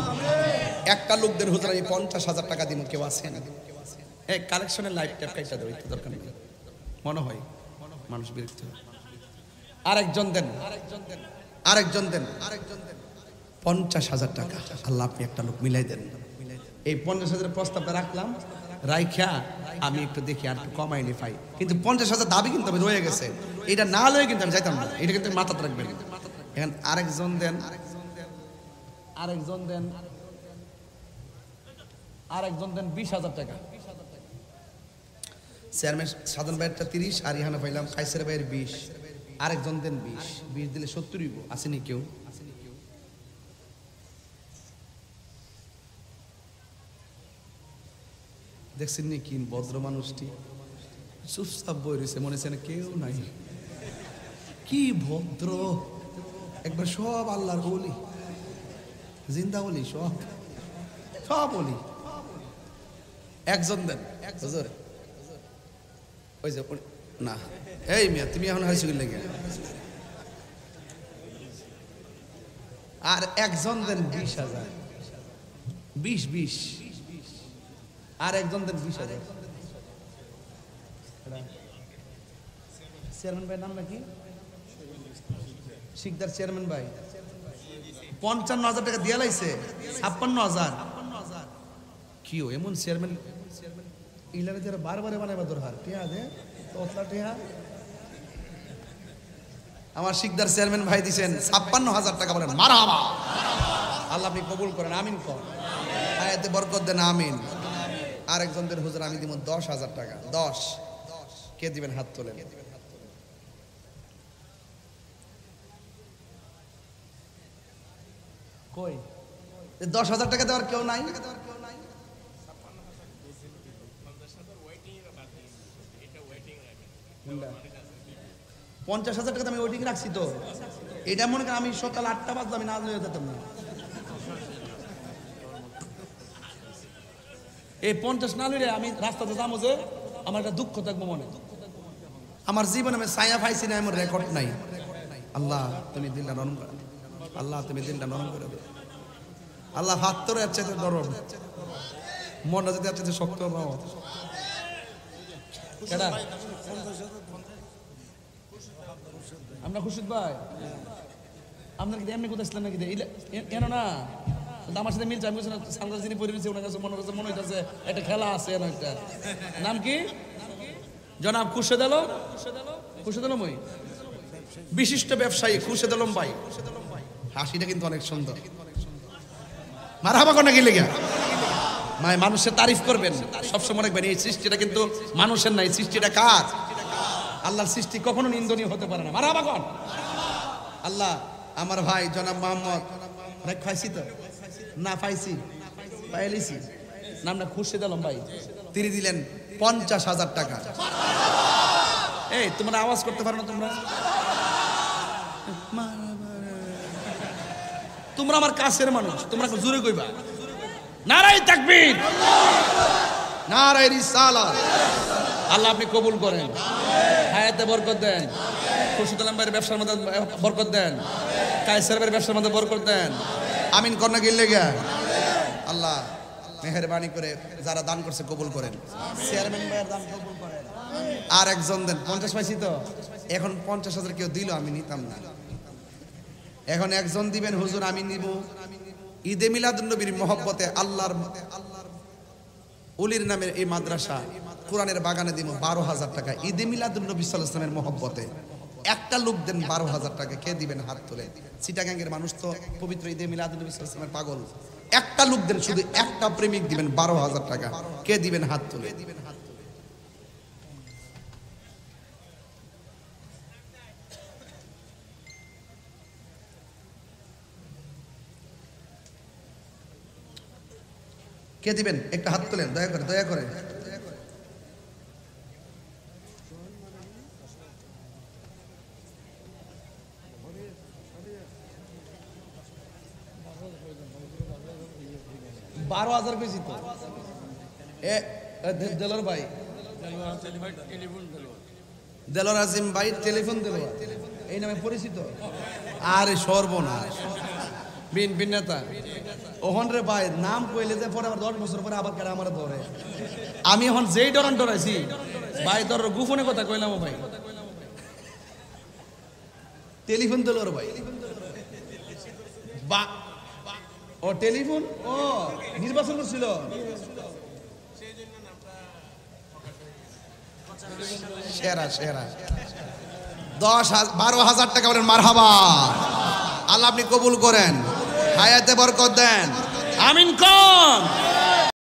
একটা লোকদের হুজুর আমি 50,000 টাকা দিব, কেউ আছে না? এই কালেকশনের লাইভ ট্যাপ কাইটা দেব, একটু দরকার নেই, মনে হয় মানুষ বিরক্ত হয়। আরেকজন দেন, আরেকজন দেন 50,000 টাকা। আল্লাহ আপনি একটা লোক মিলাই দেন। এই 50,000 প্রস্তাবটা রাখলাম, রাইখা আমি একটু দেখি আর একটু কমাই নি পাই, কিন্তু 50,000 দাবি কিন্তু আমি রয়ে গেছে, এটা না লয়ে কিন্তু আমি যাইতাম না, এটা কিন্তু মাথাতে রাখবেন। এখন আরেকজন দেন, আরেকজন দেন, আরেকজন দেন 20,000 টাকা। চেয়ারম্যান সাধন ভাইয়েরটা 30 আর ইহানা পাইলাম কাইসার ভাইয়ের 20। আরেকজন দেন 20 দিলে 70 হইব। আসেনি কেউ? দেখছেন নি কি ভদ্র মানুষটি চুপচাপ বই রয়েছে, মনে হচ্ছে না কেউ নাই, কি ভদ্র একবার। সব আল্লাহর ওলি, জিন্দা ওলি, সব সব ওলি। একজন দেন হুজুর ওই যে না এই মিয়া তুমি এখন হাই স্কুল লেগে আর একজন দেন 20,000 20 আর একজন দেন 20,000 চেয়ারম্যান ভাই নাম নাকি শিকদার চেয়ারম্যান ভাই 55,000 টাকা দিয়া লাইছে 56,000 কি এমন চেয়ারম্যান ইলানে যারা বারবারে বানাইবা দরকার টিয়া দে তোতলা টিয়া আমার শিকদার চেয়ারম্যান ভাই দিবেন 56,000 টাকা বলেন মারহাবা আল্লাহ আপনি কবুল করেন আমিন কর আয়াতে বরকত দেন আমিন আরেকজনদের হুজুর আমি দিব 10,000 টাকা 10 কে দিবেন হাত তোলেন কই 10,000 টাকা দেওয়ার কেউ নাই 50,000 টাকা আমি ওয়েটিং রাখছি তো এটা মনে করেন আমি সকাল 8টা বাজে আমি না লয়ে যেতাম না এই 50 না লইলে আমি রাস্তাতে যাবো যে আমার একটা দুঃখ থাকবো মনে আমার জীবনে আমি ছায়া পাইছি না এমন রেকর্ড নাই আল্লাহ তুমি দিলটা নরম করে আল্লাহ তুমি দিলটা নরম করে দাও আল্লাহ হাত তোর এর চাইতে নরম মনটা যদি এর চাইতে শক্ত নাও কেডা আমরা খুশিদ ভাই আপনার কি এমনি কোথায় ছিলেন নাকি কেন না আমার সাথে মিলছে আমি সাংবাদিক যিনি পরিবেশ ওনার কাছে মনে হইতেছে একটা খেলা আছে এর একটা নাম কি জনাব খুরশেদ আলম ওই বিশিষ্ট ব্যবসায়ী খুরশেদ আলম ভাই হাসিটা কিন্তু অনেক সুন্দর মারহাবা কোন নাকি লেগে মাই মানুষের তারিফ করবেন সবসময় রাখবেন এই সৃষ্টিটা কিন্তু মানুষের নাই সৃষ্টিটা কার আল্লাহর সৃষ্টি কখনো নিন্দনীয় হতে পারে না মারহাবা কোন আল্লাহ আমার ভাই জনাব মোহাম্মদ খাইছি তো না পাইছি পাইলিছি নামটা খুরশেদ আলম ভাই তিনি দিলেন 50,000 টাকা এই তোমরা আওয়াজ করতে পারো না তোমরা আমার কাছের মানুষ তোমরা জোরে কইবা নারায়ে তাকবীর নারায়ে রিসালাত আল্লাহ আপনি কবুল করেন হায়াতে বরকত দেন খুরশেদ আলম ভাইয়ের ব্যবসার মধ্যে বরকত দেন কায়সার ভাইয়ের ব্যবসার মধ্যে বরকত দেন আমিন করনা গিল্লে গা আল্লাহ মেহেরবানি করে যারা দান করছে কবুল করেন চেয়ারম্যান ভাইয়ের দান কবুল করেন আর একজন দেন 50 পাইছি তো এখন 50,000 কেউ দিল আমি নিতাম না এখন একজন দিবেন হুজুর আমি নিব ঈদে মিলাদুন নবীর মহব্বতে আল্লাহর ওলির নামের এই মাদ্রাসা কোরআনের বাগানে দিব 12,000 টাকা ঈদে মিলাদুন নবী সাল্লাল্লাহু আলাইহি ওয়াসাল্লামের মহব্বতে একটা লোক দেন 12,000 টাকা কে দিবেন হাত তুলে চিটাগাঙ্গের মানুষ তো পবিত্র ঈদে মিলাদুন নবী সাল্লাল্লাহু আলাইহি ওয়াসাল্লামের পাগল একটা লোক দেন শুধু একটা প্রেমিক দিবেন 12,000 টাকা কে দিবেন হাত তুলে কে দিবেন একটা হাত তোলেন দয়া করে বারো হাজার কেজি তো দেলোর ভাই দেলোর আজিম ভাই টেলিফোন দিল এই নামে পরিচিত আরে সর্বনাশ বিন নেতা ওহন রে ভাই নাম কইলে যে পরে আবার 10 বছর পরে আবার কেন আমার ধরে আমি এখন যেই ডরাইছি ভাই তোর গোপনে কথা কইলাম ভাই টেলিফোন দিল রে ভাই বা ও টেলিফোন ও নির্বাচন করছিল সেরা 12,000 টাকা বলেন মারহাবা আল্লাহ আপনি কবুল করেন হায়াতে বরকত দেন আমিন কোন